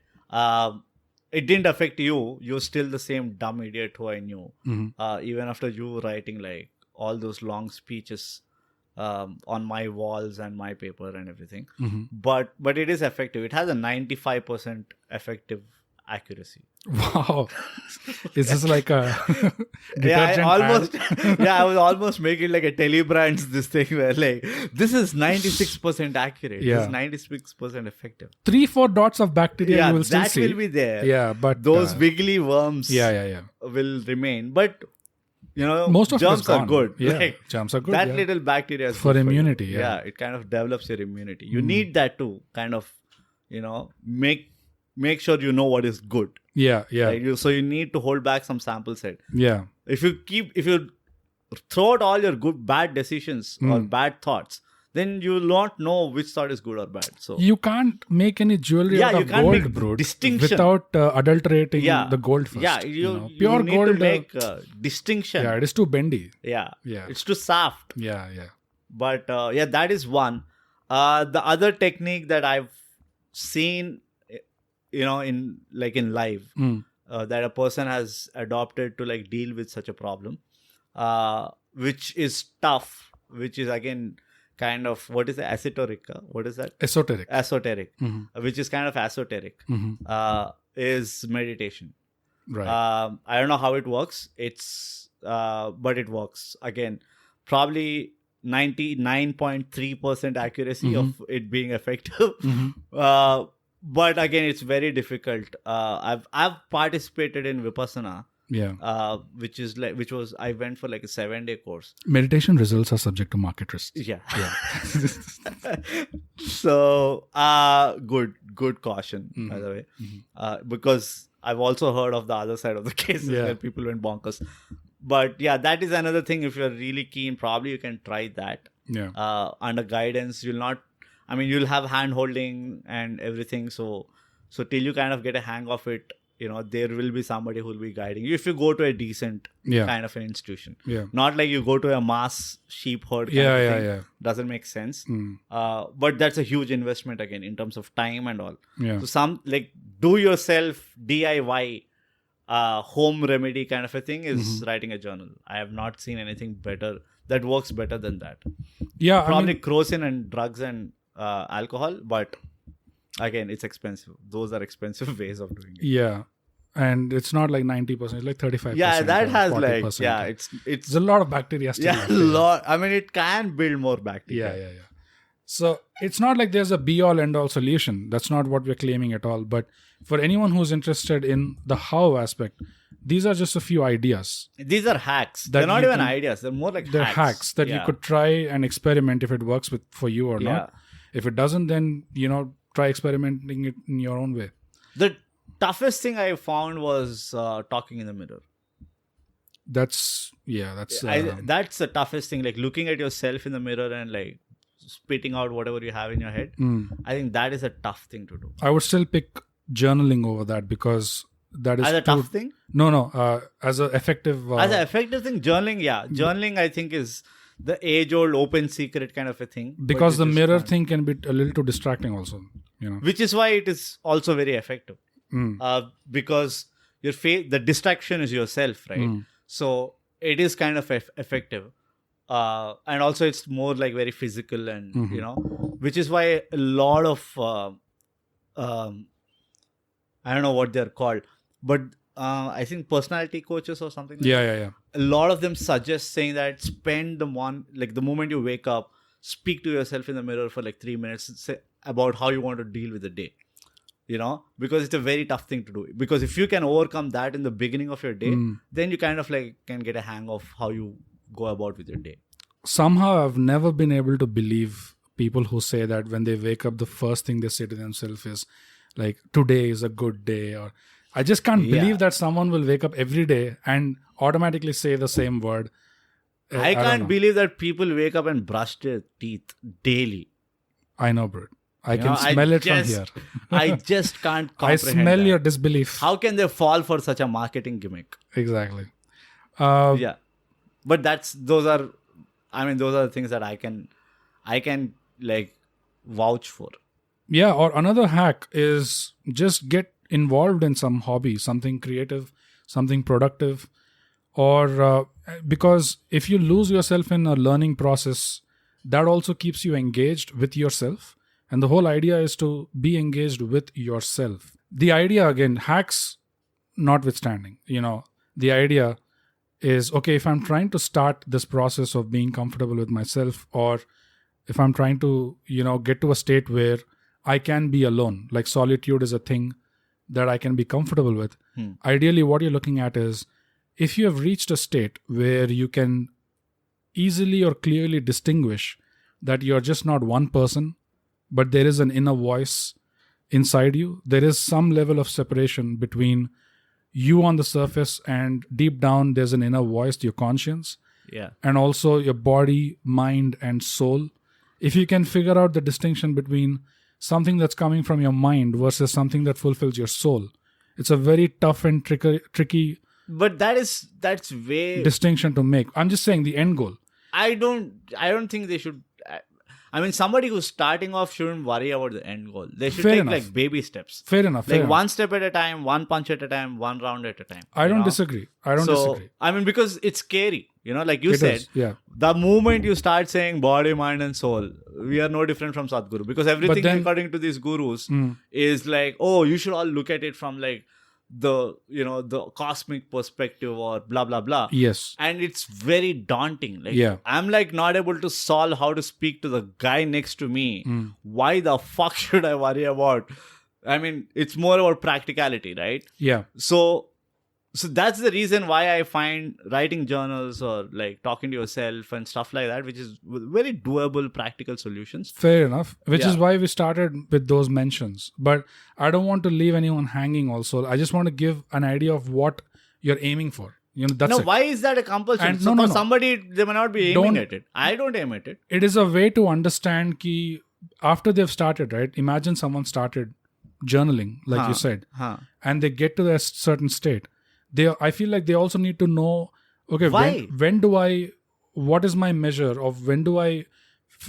It didn't affect you. You're still the same dumb idiot who I knew. Even after you writing like all those long speeches on my walls and my paper and everything. But it is effective. It has a 95% effective accuracy. Wow. Is this like a I was almost making like a Telebrands this thing where like this is 96% accurate. Yeah. This is 96% effective. 3-4 dots of bacteria you will still see. That will be there. Yeah, but those wiggly worms will remain. But most of germs are good. Yeah, like, germs are good. That little bacteria is for good immunity. For you. It kind of develops your immunity. You need that to kind of make sure you know what is good. Yeah. Like so you need to hold back some sample set. Yeah. If you throw out all your bad decisions or bad thoughts, then you will not know which thought is good or bad. So you can't make any jewelry out you of can't gold, make bro, distinction without adulterating the gold first. Yeah, you Pure need gold to make distinction. Yeah, it is too bendy. Yeah, Yeah. it's too soft. Yeah. But that is one. The other technique that I've seen, in live, that a person has adopted to like deal with such a problem, which is tough, which is again kind of, what is the esoteric? What is that? Esoteric. Which is kind of esoteric, is meditation. Right. I don't know how it works. But it works. Again, probably 99.3% accuracy of it being effective. But again, it's very difficult. I've participated in Vipassana. Yeah. Which was I went for like a 7-day course. Meditation results are subject to market risks. Yeah. So good caution, by the way, because I've also heard of the other side of the cases where people went bonkers. But yeah, that is another thing. If you're really keen, probably you can try that. Yeah. Under guidance, you'll have hand holding and everything. So till you kind of get a hang of it, there will be somebody who will be guiding you if you go to a decent kind of an institution. Yeah. Not like you go to a mass sheep herd kind of thing. Yeah. Doesn't make sense. But that's a huge investment again in terms of time and all. Yeah. So some like do yourself DIY home remedy kind of a thing is writing a journal. I have not seen anything better that works better than that. Yeah. Probably kerosene and drugs and alcohol, but again, it's expensive. Those are expensive ways of doing it. Yeah. And it's not like 90%, it's like 35%. Yeah, that has 40%. It's There's a lot of bacteria still. Yeah, a lot. It can build more bacteria. Yeah. So it's not like there's a be-all end-all solution. That's not what we're claiming at all. But for anyone who's interested in the how aspect, these are just a few ideas. These are hacks. They're not even ideas. They're more like they're hacks that you could try and experiment if it works for you or not. If it doesn't, then, try experimenting it in your own way. The toughest thing I found was talking in the mirror. That's the toughest thing. Like looking at yourself in the mirror and like spitting out whatever you have in your head. I think that is a tough thing to do. I would still pick journaling over that because that is as a tough thing. No. As an effective. As an effective thing, journaling. Yeah, journaling. I think is the age-old open secret kind of a thing. Because the mirror thing can be a little too distracting, also. Which is why it is also very effective. Because your the distraction is yourself, right? So it is kind of effective. And also it's more like very physical and which is why a lot of I don't know what they're called, but I think personality coaches or something like that. A lot of them suggest saying that spend the moment you wake up, speak to yourself in the mirror for like 3 minutes, say about how you want to deal with the day. Because it's a very tough thing to do. Because if you can overcome that in the beginning of your day, then you kind of like can get a hang of how you go about with your day. Somehow I've never been able to believe people who say that when they wake up, the first thing they say to themselves is like, today is a good day. Or I just can't believe that someone will wake up every day and automatically say the same word. I can't believe that people wake up and brush their teeth daily. I know, bro. I can smell it from here. I just can't comprehend I smell your disbelief. How can they fall for such a marketing gimmick? Exactly. But those are the things that I can like vouch for. Yeah, or another hack is just get involved in some hobby, something creative, something productive. Or because if you lose yourself in a learning process, that also keeps you engaged with yourself. And the whole idea is to be engaged with yourself. The idea, again, hacks notwithstanding, the idea is, okay, if I'm trying to start this process of being comfortable with myself, or if I'm trying to, get to a state where I can be alone, like solitude is a thing that I can be comfortable with. Ideally, what you're looking at is, if you have reached a state where you can easily or clearly distinguish that you're just not one person, but there is an inner voice inside you, there is some level of separation between you on the surface and deep down there's an inner voice, your conscience, and also your body, mind and soul. if you can figure out the distinction between something that's coming from your mind versus something that fulfills your soul, it's a very tough and tricky But that's way distinction to make. I'm just saying the end goal. I don't think they should. I mean, somebody who's starting off shouldn't worry about the end goal. They should Fair take enough. like baby steps. Fair enough. Like one step at a time, one punch at a time, one round at a time. I don't disagree. I mean, because it's scary. Like you said, yeah. The moment you start saying body, mind, and soul, we are no different from Sadhguru. Because everything according to these gurus is like, oh, you should all look at it from like the cosmic perspective or blah blah blah. Yes. And it's very daunting. Like, yeah. I'm like not able to solve how to speak to the guy next to me. Why the fuck should I worry about? I mean, it's more about practicality, right? Yeah. So that's the reason why I find writing journals or like talking to yourself and stuff like that, which is very doable, practical solutions. Fair enough. Which is why we started with those mentions. But I don't want to leave anyone hanging also. I just want to give an idea of what you're aiming for. That's it. Why is that a compulsion? And for somebody, they may not be aiming at it. I don't aim at it. It is a way to understand ki after they've started, right? Imagine someone started journaling, like you said, and they get to a certain state. I feel like they also need to know, okay, why? What is my measure of when do I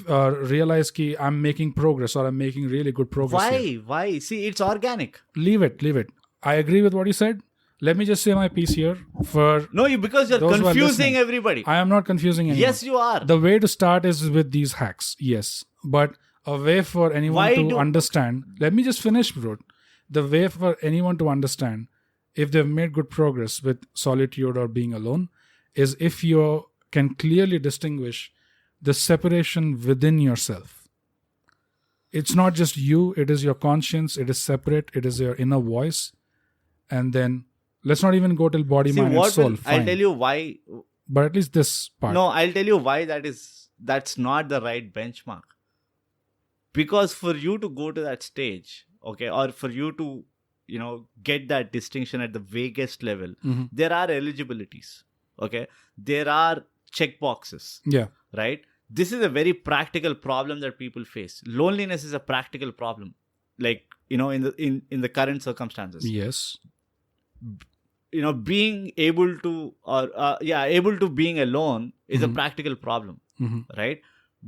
realize ki I'm making progress or I'm making really good progress here? Why? See, it's organic. Leave it. I agree with what you said. Let me just say my piece here because you're confusing everybody. I am not confusing anyone. Yes, you are. The way to start is with these hacks, yes. But a way for anyone to understand, let me just finish, bro. The way for anyone to understand if they've made good progress with solitude or being alone is if you can clearly distinguish the separation within yourself. It's not just you, it is your conscience, it is separate, it is your inner voice. And then, let's not even go till body, mind and soul. I'll tell you why. But at least this part. No, I'll tell you why that's not the right benchmark. Because for you to go to that stage, okay, or for you to get that distinction at the vaguest level, there are eligibilities, okay? There are checkboxes, right? This is a very practical problem that people face. Loneliness is a practical problem, like, in the current circumstances. Yes. Being able to being alone is a practical problem, right?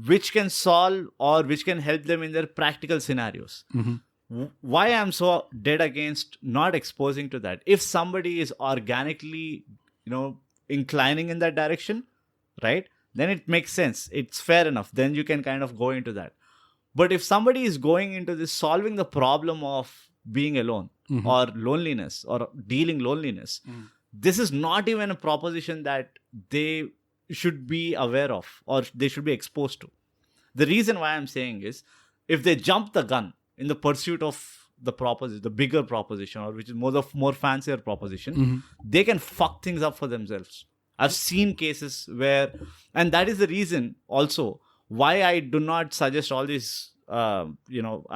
Which can solve or which can help them in their practical scenarios. Why I'm so dead against not exposing to that. If somebody is organically, inclining in that direction, right? Then it makes sense. It's fair enough. Then you can kind of go into that. But if somebody is going into this, solving the problem of being alone or loneliness or dealing loneliness, this is not even a proposition that they should be aware of or they should be exposed to. The reason why I'm saying is, if they jump the gun in the pursuit of the bigger proposition, or which is more fancier proposition, they can fuck things up for themselves. I've seen cases where, and that is the reason also why I do not suggest all these, I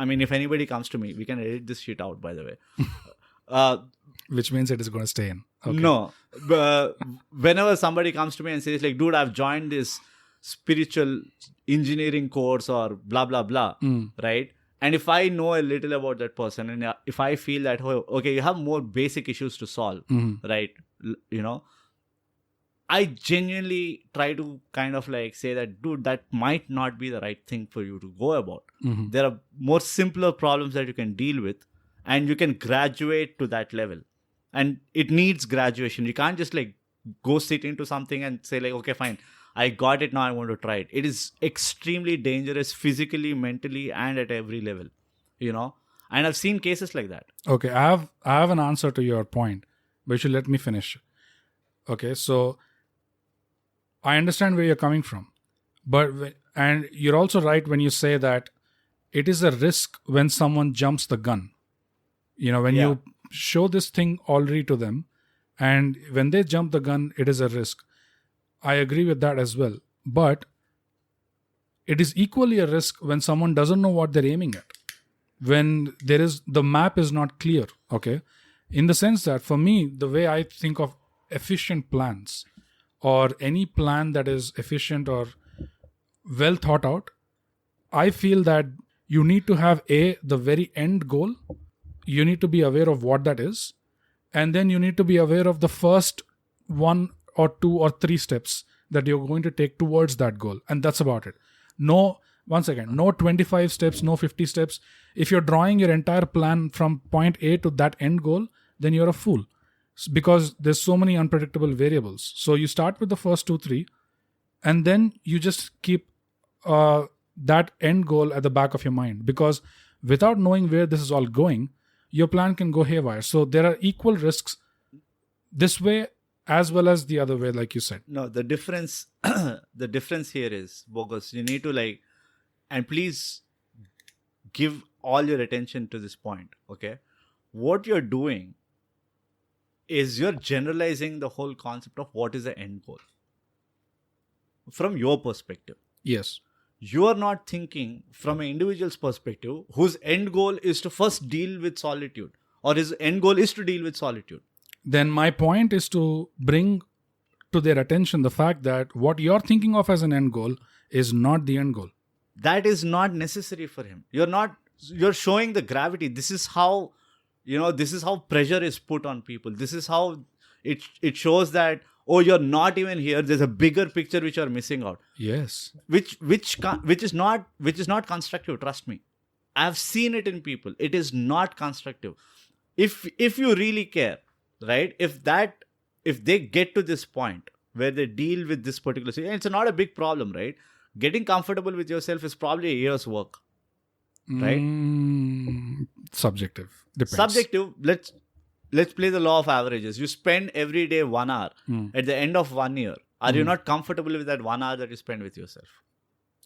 mean, if anybody comes to me, we can edit this shit out, by the way. Which means it is going to stay in. Okay. No. Whenever somebody comes to me and says like, dude, I've joined this spiritual engineering course or blah, blah, blah, right? And if I know a little about that person and if I feel that, okay, you have more basic issues to solve, right? I genuinely try to kind of like say that, dude, that might not be the right thing for you to go about. There are more simpler problems that you can deal with and you can graduate to that level. And it needs graduation. You can't just like go sit into something and say like, okay, fine, I got it, now I want to try it. It is extremely dangerous physically, mentally, and at every level, And I've seen cases like that. Okay, I have an answer to your point, but you should let me finish. Okay, so I understand where you're coming from. And you're also right when you say that it is a risk when someone jumps the gun. When you show this thing already to them, and when they jump the gun, it is a risk. I agree with that as well. But it is equally a risk when someone doesn't know what they're aiming at. When the map is not clear, okay? In the sense that for me, the way I think of efficient plans or any plan that is efficient or well thought out, I feel that you need to have the very end goal. You need to be aware of what that is. And then you need to be aware of the first 1 or 2 or 3 steps that you're going to take towards that goal. And that's about it. No 25 steps, no 50 steps. If you're drawing your entire plan from point A to that end goal, then you're a fool. Because there's so many unpredictable variables. So you start with the first 2, 3, and then you just keep that end goal at the back of your mind. Because without knowing where this is all going, your plan can go haywire. So there are equal risks this way as well as the other way, like you said. No, the difference here is, Bogus, you need to and please give all your attention to this point, okay? What you're doing is you're generalizing the whole concept of what is the end goal from your perspective. Yes. You are not thinking from an individual's perspective whose end goal is to first deal with solitude, or his end goal is to deal with solitude. Then my point is to bring to their attention the fact that what you're thinking of as an end goal is not the end goal. That is not necessary for him. You're showing the gravity. This is how, this is how pressure is put on people. This is how it shows that, oh, you're not even here. There's a bigger picture which you're missing out. Yes. Which is not constructive. Trust me, I've seen it in people. It is not constructive. If you really care, right? If they get to this point where they deal with this particular situation, it's not a big problem, right? Getting comfortable with yourself is probably a year's work, right? Subjective. Depends. Subjective. Let's play the law of averages. You spend every day 1 hour. At the end of 1 year, are you not comfortable with that 1 hour that you spend with yourself?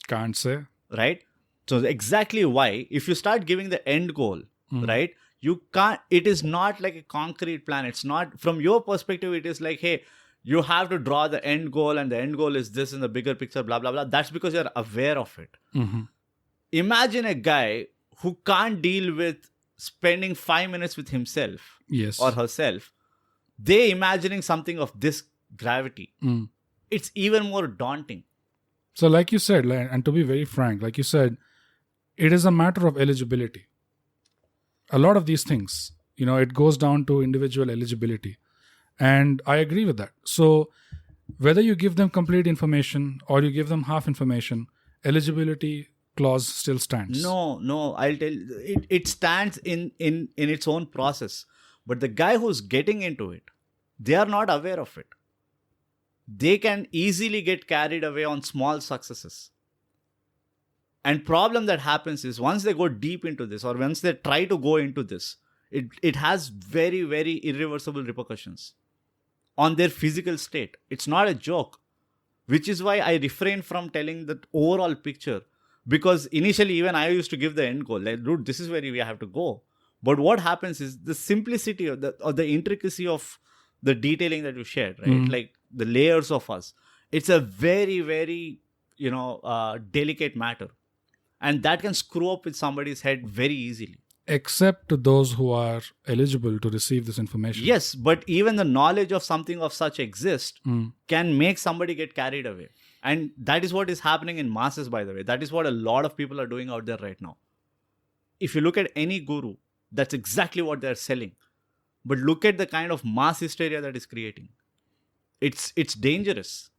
Can't say. Right? So exactly why, if you start giving the end goal, right? You can't, it is not like a concrete plan. It's not, from your perspective, it is like, hey, you have to draw the end goal and the end goal is this in the bigger picture, blah, blah, blah. That's because you're aware of it. Imagine a guy who can't deal with spending 5 minutes with himself or herself. They imagining something of this gravity. It's even more daunting. So like you said, and to be very frank, like you said, it is a matter of eligibility. A lot of these things, it goes down to individual eligibility. And I agree with that. So whether you give them complete information or you give them half information, eligibility clause still stands. No, I'll tell you, it stands in its own process. But the guy who's getting into it, they are not aware of it. They can easily get carried away on small successes. And problem that happens is once they go deep into this, or once they try to go into this, it has very, very irreversible repercussions on their physical state. It's not a joke, which is why I refrain from telling the overall picture. Because initially, even I used to give the end goal. Like, dude, this is where we have to go. But what happens is the simplicity or the intricacy of the detailing that you shared, right? Like the layers of us. It's a very, very, delicate matter. And that can screw up with somebody's head very easily. Except to those who are eligible to receive this information. Yes, but even the knowledge of something of such exists can make somebody get carried away. And that is what is happening in masses, by the way. That is what a lot of people are doing out there right now. If you look at any guru, that's exactly what they're selling. But look at the kind of mass hysteria that is creating. It's dangerous.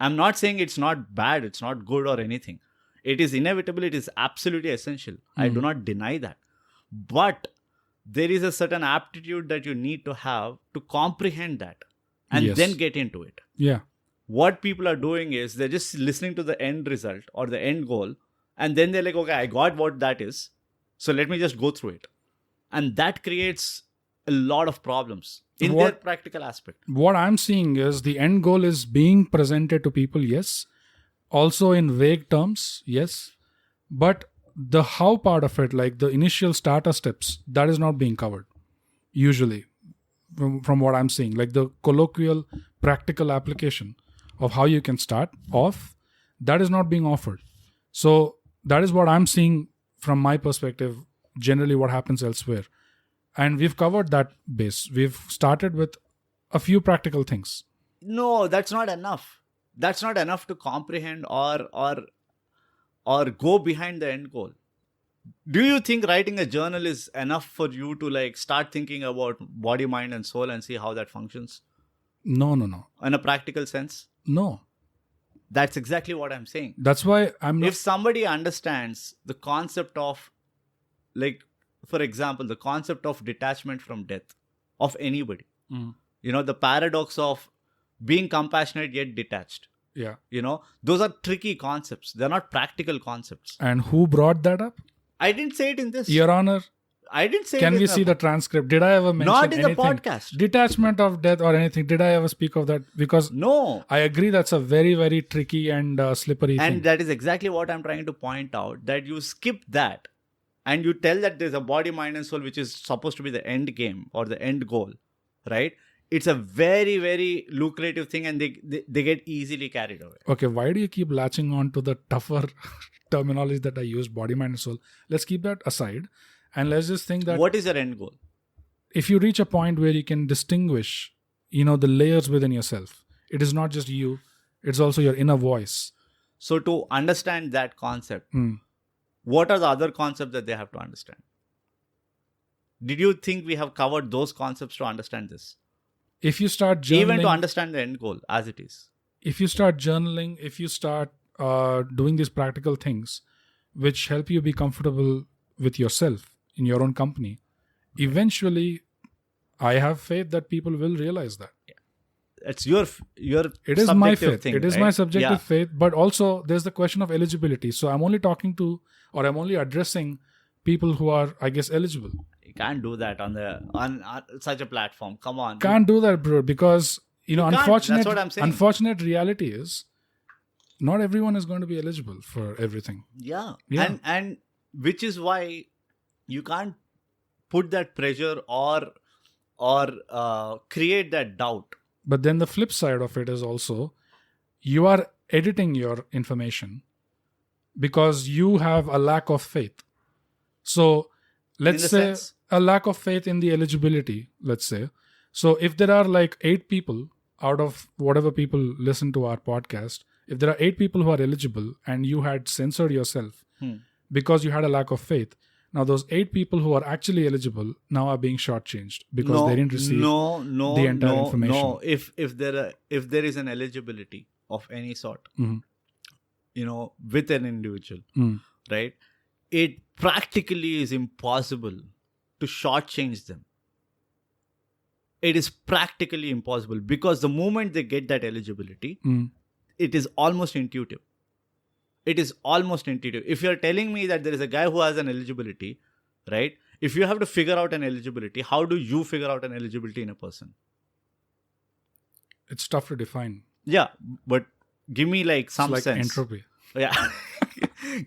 I'm not saying it's not bad, it's not good or anything. It is inevitable, it is absolutely essential. I do not deny that. But there is a certain aptitude that you need to have to comprehend that and then get into it. Yeah. What people are doing is they're just listening to the end result or the end goal, and then they're like, okay, I got what that is, so let me just go through it. And that creates a lot of problems in their practical aspect. What I'm seeing is the end goal is being presented to people, yes. Also in vague terms, yes. But the how part of it, like the initial starter steps, that is not being covered. Usually, from what I'm seeing, like the colloquial, practical application of how you can start off, that is not being offered. So that is what I'm seeing from my perspective, generally what happens elsewhere. And we've covered that base. We've started with a few practical things. No, that's not enough. That's not enough to comprehend or or go behind the end goal. Do you think writing a journal is enough for you to like start thinking about body, mind, and soul and see how that functions? No. In a practical sense? No. That's exactly what I'm saying. That's why I'm not... If somebody understands the concept of, like, for example, the concept of detachment from death of anybody, the paradox of being compassionate yet detached. Yeah. Those are tricky concepts. They're not practical concepts. And who brought that up? I didn't say it in this. Your Honor, I didn't say can it we see the transcript? Did I ever mention Not in anything? the podcast. Detachment of death or anything? Did I ever speak of that? Because no. I agree that's a very, very tricky and slippery thing. And that is exactly what I'm trying to point out. That you skip that and you tell that there's a body, mind, and soul, which is supposed to be the end game or the end goal, right? It's a very, very lucrative thing and they get easily carried away. Okay, why do you keep latching on to the tougher terminology that I use, body, mind, and soul? Let's keep that aside and let's just think that... What is your end goal? If you reach a point where you can distinguish, the layers within yourself, it is not just you, it's also your inner voice. So to understand that concept, what are the other concepts that they have to understand? Did you think we have covered those concepts to understand this? If you start journaling... Even to understand the end goal as it is. If you start journaling, if you start doing these practical things which help you be comfortable with yourself in your own company, eventually I have faith that people will realize that. Yeah. It's your it is my faith. Thing, it is right? my subjective faith, but also there's the question of eligibility. So I'm only talking to, or I'm only addressing people who are, I guess, eligible. You can't do that on such a platform. Come on. Can't do that, bro, because unfortunate. That's what I'm saying. Unfortunate reality is not everyone is going to be eligible for everything. Yeah. And which is why you can't put that pressure or create that doubt. But then the flip side of it is also you are editing your information because you have a lack of faith. So let's say a lack of faith in the eligibility, let's say. So if there are like 8 people out of whatever people listen to our podcast, if there are 8 people who are eligible and you had censored yourself because you had a lack of faith, now those 8 people who are actually eligible now are being shortchanged because they didn't receive the entire information. No, if there is an eligibility of any sort, with an individual, right? It practically is impossible to shortchange them. It is practically impossible because the moment they get that eligibility, it is almost intuitive. It is almost intuitive. If you're telling me that there is a guy who has an eligibility, right? If you have to figure out an eligibility, how do you figure out an eligibility in a person? It's tough to define. Yeah, but give me like some it's like sense. Entropy. Yeah.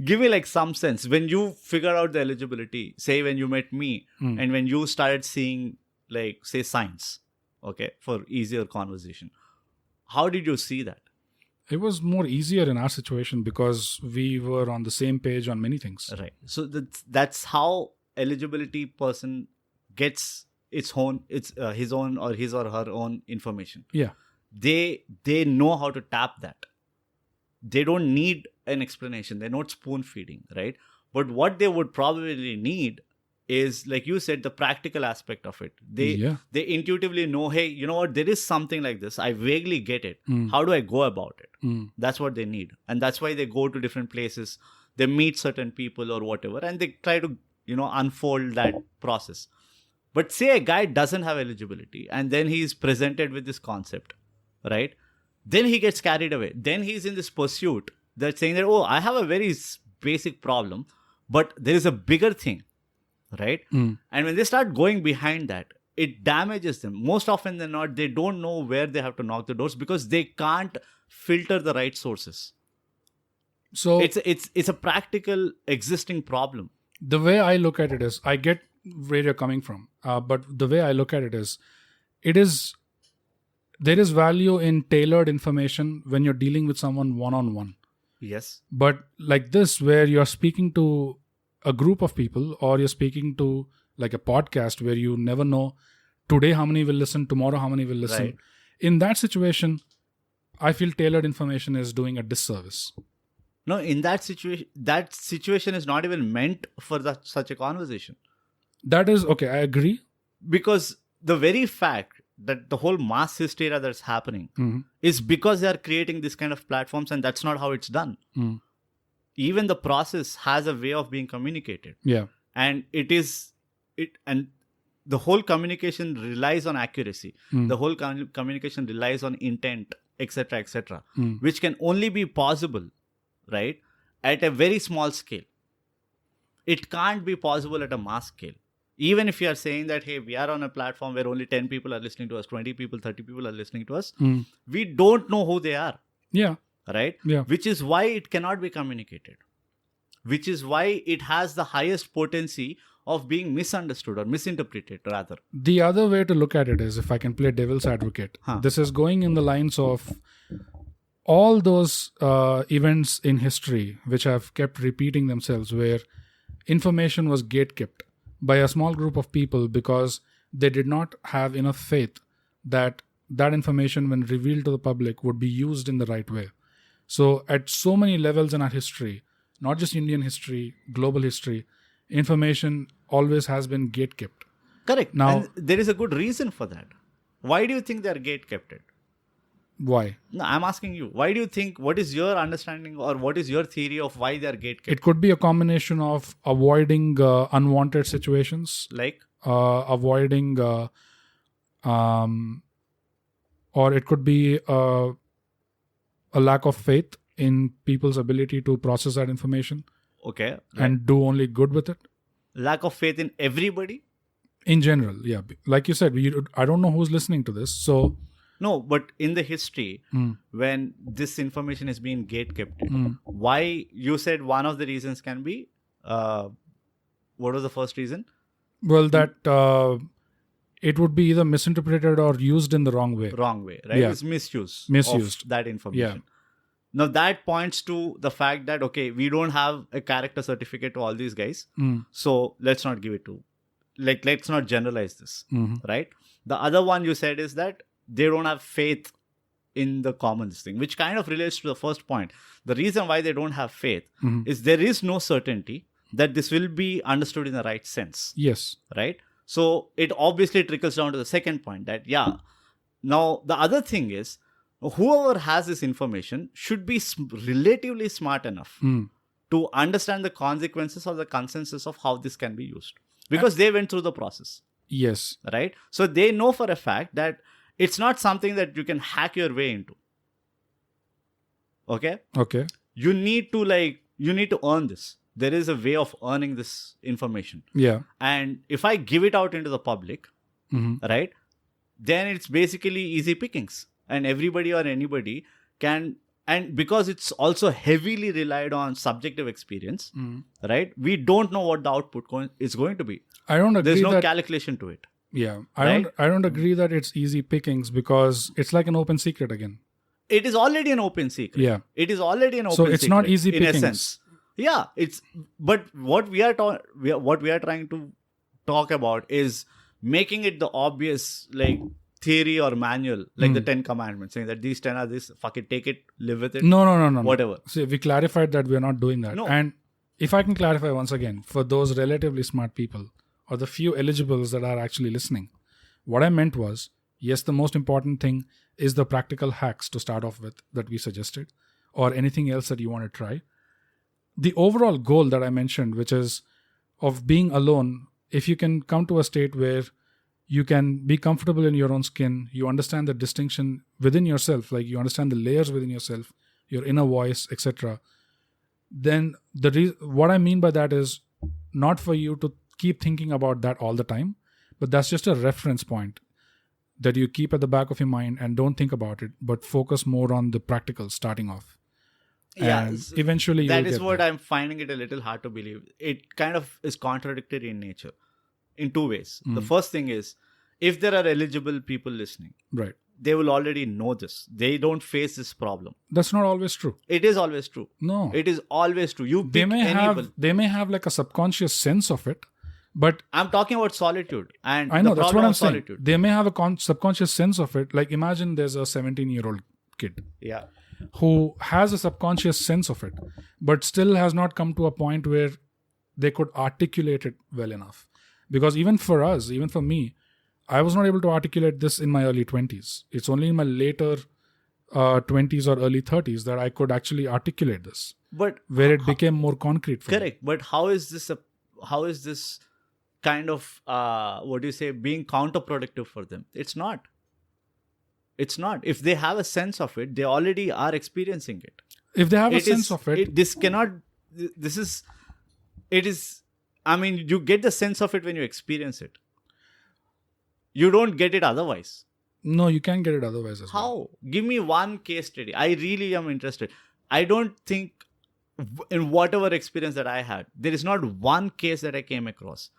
Give me like some sense. When you figure out the eligibility, say when you met me and when you started seeing like, say, signs, okay, for easier conversation, how did you see that? It was more easier in our situation because we were on the same page on many things. Right. So that's how eligibility person gets his own or his or her own information. Yeah. They know how to tap that. They don't need an explanation. They're not spoon feeding, right? But what they would probably need is, like you said, the practical aspect of it. They intuitively know, hey, you know what? There is something like this. I vaguely get it. How do I go about it? That's what they need. And that's why they go to different places. They meet certain people or whatever, and they try to, unfold that process. But say a guy doesn't have eligibility and then he's presented with this concept, right? Then he gets carried away. Then he's in this pursuit that's saying that, I have a very basic problem, but there is a bigger thing, right? And when they start going behind that, it damages them. Most often than not, they don't know where they have to knock the doors because they can't filter the right sources. So it's a practical existing problem. The way I look at it is, I get where you're coming from, but the way I look at it is, there is value in tailored information when you're dealing with someone one-on-one. Yes. But like this, where you're speaking to a group of people or you're speaking to like a podcast where you never know today how many will listen, tomorrow how many will listen. Right. In that situation, I feel tailored information is doing a disservice. No, in that situation is not even meant for such a conversation. That is, okay, I agree. Because the very fact that the whole mass hysteria that's happening is because they are creating this kind of platforms, and that's not how it's done. Even the process has a way of being communicated. Yeah. And and the whole communication relies on accuracy. The whole communication relies on intent, etc., which can only be possible, right, at a very small scale. It can't be possible at a mass scale. Even if you are saying that, hey, we are on a platform where only 10 people are listening to us, 20 people, 30 people are listening to us, we don't know who they are. Yeah. Right? Yeah. Which is why it cannot be communicated. Which is why it has the highest potency of being misunderstood or misinterpreted, rather. The other way to look at it is, if I can play devil's advocate, this is going in the lines of all those events in history which have kept repeating themselves, where information was gatekept by a small group of people because they did not have enough faith that that information, when revealed to the public, would be used in the right way. So at so many levels in our history, not just Indian history, global history, information always has been gatekept. Correct. Now, and there is a good reason for that. Why do you think they are gatekept? Why? No, I'm asking you. Why do you think, what is your understanding or what is your theory of why they are gatekept? It could be a combination of avoiding unwanted situations. Like? Avoiding, or it could be a lack of faith in people's ability to process that information. Okay. And do only good with it. Lack of faith in everybody? In general, yeah. Like you said, I don't know who's listening to this, so... No, but in the history, when this information is being gatekept, why, you said one of the reasons can be, what was the first reason? Well, that it would be either misinterpreted or used in the wrong way. Wrong way, right? Yeah. It's misused of that information. Yeah. Now that points to the fact that, okay, we don't have a character certificate to all these guys, so let's not give it to, let's not generalize this, right? The other one you said is that they don't have faith in the commons thing, which kind of relates to the first point. The reason why they don't have faith is there is no certainty that this will be understood in the right sense. Yes. Right? So it obviously trickles down to the second point that, yeah. Now, the other thing is, whoever has this information should be relatively smart enough to understand the consequences or the consensus of how this can be used. Because they went through the process. Yes. Right? So they know for a fact that it's not something that you can hack your way into. Okay? Okay. You need to earn this. There is a way of earning this information. Yeah. And if I give it out into the public, right, then it's basically easy pickings. And everybody or anybody can, and because it's also heavily relied on subjective experience, right, we don't know what the output is going to be. I don't agree. There's no calculation to it. Yeah. I don't agree that it's easy pickings, because it's like an open secret again. It is already an open secret. Yeah. It is already an open secret. So it's not easy pickings. In a sense. Yeah. But what we are trying to talk about is making it the obvious, like, theory or manual, like the 10 commandments, saying that these 10 are this, fuck it, take it, live with it. No. Whatever. See, we clarified that we're not doing that. No. And if I can clarify once again, for those relatively smart people, or the few eligibles that are actually listening, what I meant was, yes, the most important thing is the practical hacks to start off with that we suggested, or anything else that you want to try. The overall goal that I mentioned, which is of being alone, if you can come to a state where you can be comfortable in your own skin, you understand the distinction within yourself, like you understand the layers within yourself, your inner voice, etc. Then what I mean by that is not for you to keep thinking about that all the time, but that's just a reference point that you keep at the back of your mind and don't think about it, but focus more on the practical starting off. Yeah, and eventually that is what I'm finding it a little hard to believe. It kind of is contradictory in nature in two ways. The first thing is, if there are eligible people listening, right, they will already know this. They don't face this problem. That's not always true. It is always true. No, it is always true. They may have like a subconscious sense of it, but I'm talking about solitude. And I know that's what I'm saying. Solitude. They may have a subconscious sense of it. Like imagine there's a 17-year-old kid. Yeah. who has a subconscious sense of it, but still has not come to a point where they could articulate it well enough. Because even for us, even for me, I was not able to articulate this in my early 20s. It's only in my later 20s or early 30s that I could actually articulate this. But where it became more concrete for me. correct. But how is this kind of being counterproductive for them? It's not. If they have a sense of it, they already are experiencing it. If they have a sense of it, I mean, you get the sense of it when you experience it. You don't get it otherwise. no, you can get it otherwise as well. How? Give me one case study. I really am interested. I don't think in whatever experience that I had, there is not one case that I came across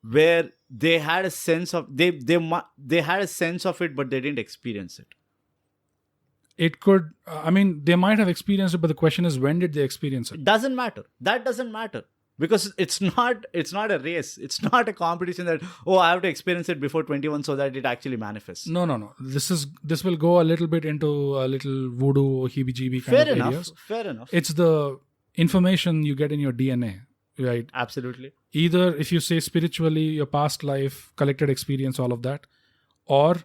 where they had a sense of they had a sense of it, but they didn't experience it. It could, they might have experienced it, but the question is, when did they experience it? It doesn't matter. That doesn't matter. Because it's not a race. It's not a competition that, I have to experience it before 21 so that it actually manifests. No. This will go a little bit into a little voodoo, heebie-jeebie kind of areas. Fair enough. It's the information you get in your DNA, right? Absolutely. Either if you say spiritually, your past life, collected experience, all of that, or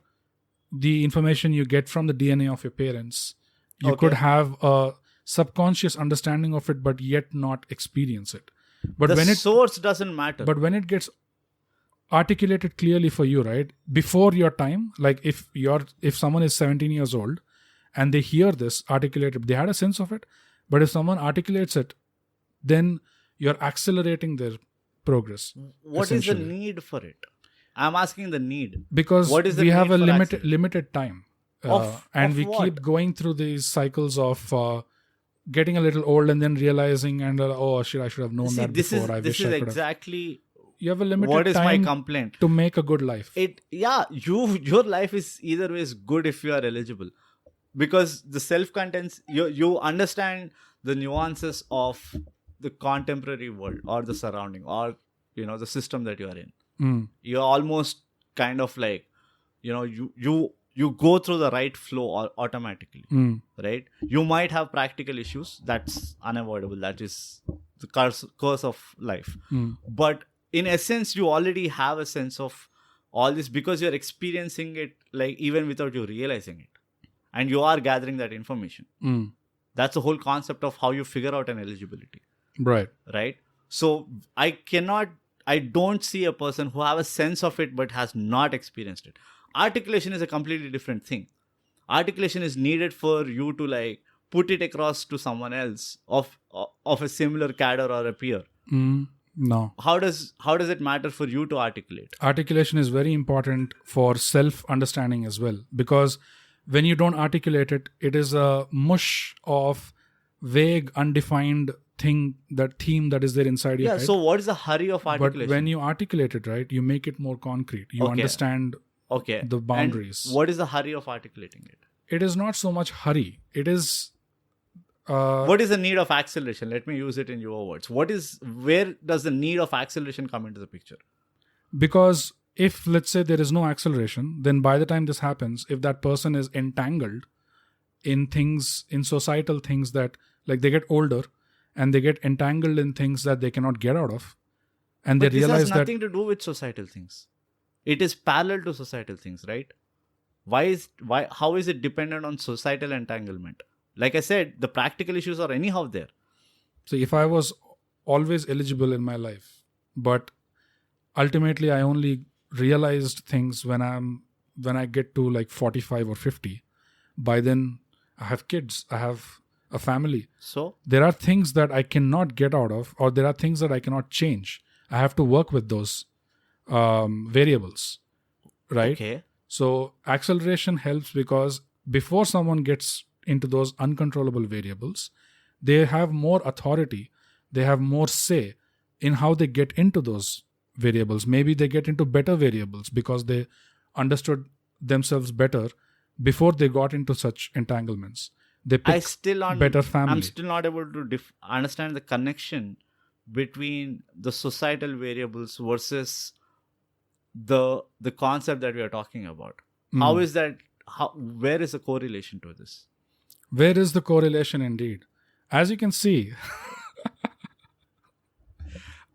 the information you get from the DNA of your parents. You could have a subconscious understanding of it, but yet not experience it. But the source doesn't matter. But when it gets articulated clearly for you, right, before your time, like if someone is 17 years old and they hear this articulated, they had a sense of it, but if someone articulates it, then you're accelerating their progress. What is the need for it? I'm asking the need. Because what is the we have a limited time. Of we what? keep going through these cycles of getting a little old and then realizing and I should have known that before. You have a limited what is time my complaint? To make a good life. Your life is either way is good if you are eligible, because the self-contents you understand the nuances of the contemporary world or the surrounding or the system that you are in. You're almost kind of like you go through the right flow automatically, right? You might have practical issues. That's unavoidable. That is the curse of life. But in essence, you already have a sense of all this because you're experiencing it, like even without you realizing it. And you are gathering that information. That's the whole concept of how you figure out an eligibility. Right? So I don't see a person who have a sense of it but has not experienced it. Articulation is a completely different thing. Articulation is needed for you to like put it across to someone else of a similar cadre or a peer. No. How does it matter for you to articulate? Articulation is very important for self-understanding as well, because when you don't articulate it, it is a mush of vague, undefined theme that is there inside your head. So what is the hurry of articulation? But when you articulate it, right, you make it more concrete. You understand the boundaries. And what is the hurry of articulating it? It is not so much hurry. It is... what is the need of acceleration? Let me use it in your words. Where does the need of acceleration come into the picture? Because if, let's say, there is no acceleration, then by the time this happens, if that person is entangled in societal things that, like, they get older and they get entangled in things that they cannot get out of, and they realize that... this has nothing to do with societal things. It is parallel to societal things, right? How is it dependent on societal entanglement? Like I said, the practical issues are anyhow there. So if I was always eligible in my life, but ultimately I only realized things when I get to like 45 or 50, by then I have kids, I have a family. So there are things that I cannot get out of, or there are things that I cannot change. I have to work with those variables, right? Okay. So acceleration helps because before someone gets into those uncontrollable variables, they have more authority, they have more say in how they get into those variables. Maybe they get into better variables because they understood themselves better before they got into such entanglements. They pick better family. I'm still not able to understand the connection between the societal variables versus the concept that we are talking about. How is that? Where is the correlation to this? Where is the correlation indeed? As you can see,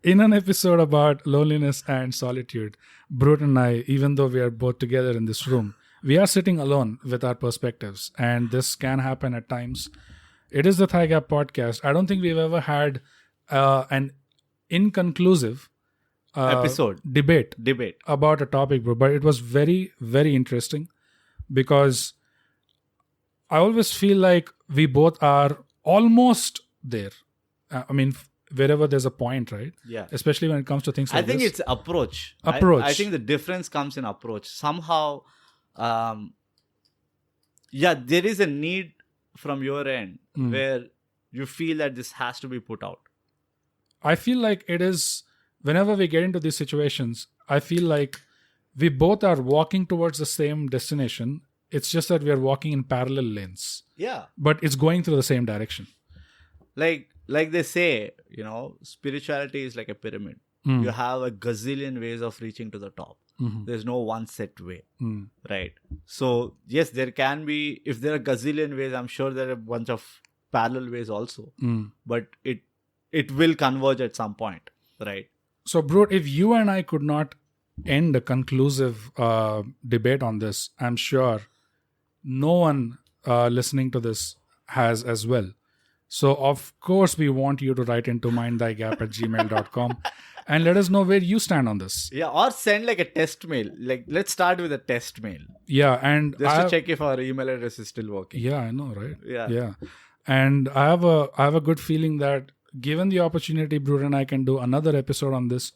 in an episode about loneliness and solitude, Brut and I, even though we are both together in this room, we are sitting alone with our perspectives. And this can happen at times. It is the ThyGap podcast. I don't think we've ever had an inconclusive debate about a topic, bro. But it was very, very interesting because I always feel like we both are almost there. Wherever there's a point, right? Yeah. Especially when it comes to things like this. I think it's approach. I think the difference comes in approach. Somehow, there is a need from your end where you feel that this has to be put out. I feel like it is, whenever we get into these situations, I feel like we both are walking towards the same destination. It's just that we are walking in parallel lanes. Yeah. But it's going through the same direction. Like they say, spirituality is like a pyramid. You have a gazillion ways of reaching to the top. There's no one set way, right? So yes, there can be, if there are gazillion ways, I'm sure there are a bunch of parallel ways also. But it will converge at some point, right? So, bro, if you and I could not end a conclusive debate on this, I'm sure no one listening to this has as well. So, of course, we want you to write into mindthygap@gmail.com and let us know where you stand on this. Yeah, or send like a test mail. Like, let's start with a test mail. Yeah, and just to check if our email address is still working. Yeah, I know, right? Yeah. And I have a good feeling that given the opportunity, Brut and I can do another episode on this.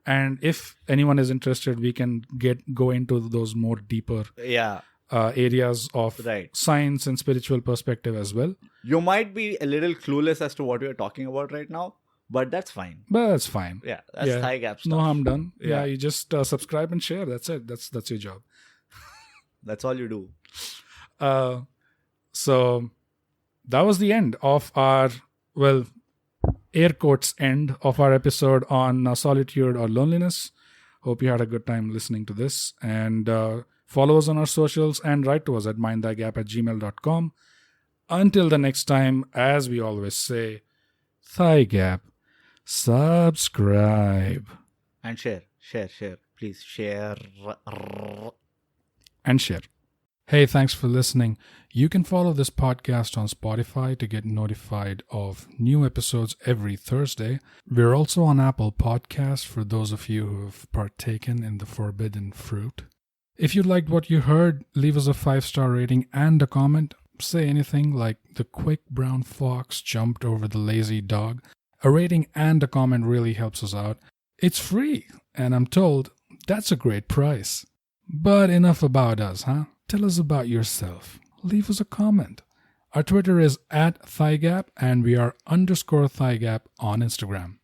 And if anyone is interested, we can go into those more deeper areas of science and spiritual perspective as well. You might be a little clueless as to what we are talking about right now, but that's fine. But that's fine. Yeah, that's ThyGap stuff. No harm done. Yeah, you just subscribe and share. That's it. That's your job. That's all you do. So that was the end of our, air quotes end of our episode on solitude or loneliness. Hope you had a good time listening to this. And follow us on our socials and write to us at mindthygap@gmail.com. Until the next time, as we always say, ThyGap, subscribe. And share. Please share. And share. Hey, thanks for listening. You can follow this podcast on Spotify to get notified of new episodes every Thursday. We're also on Apple Podcasts for those of you who have partaken in the forbidden fruit. If you liked what you heard, leave us a 5-star rating and a comment. Say anything like the quick brown fox jumped over the lazy dog. A rating and a comment really helps us out. It's free, and I'm told that's a great price. But enough about us, huh? Tell us about yourself. Leave us a comment. Our Twitter is @ThyGap and we are _ThyGap on Instagram.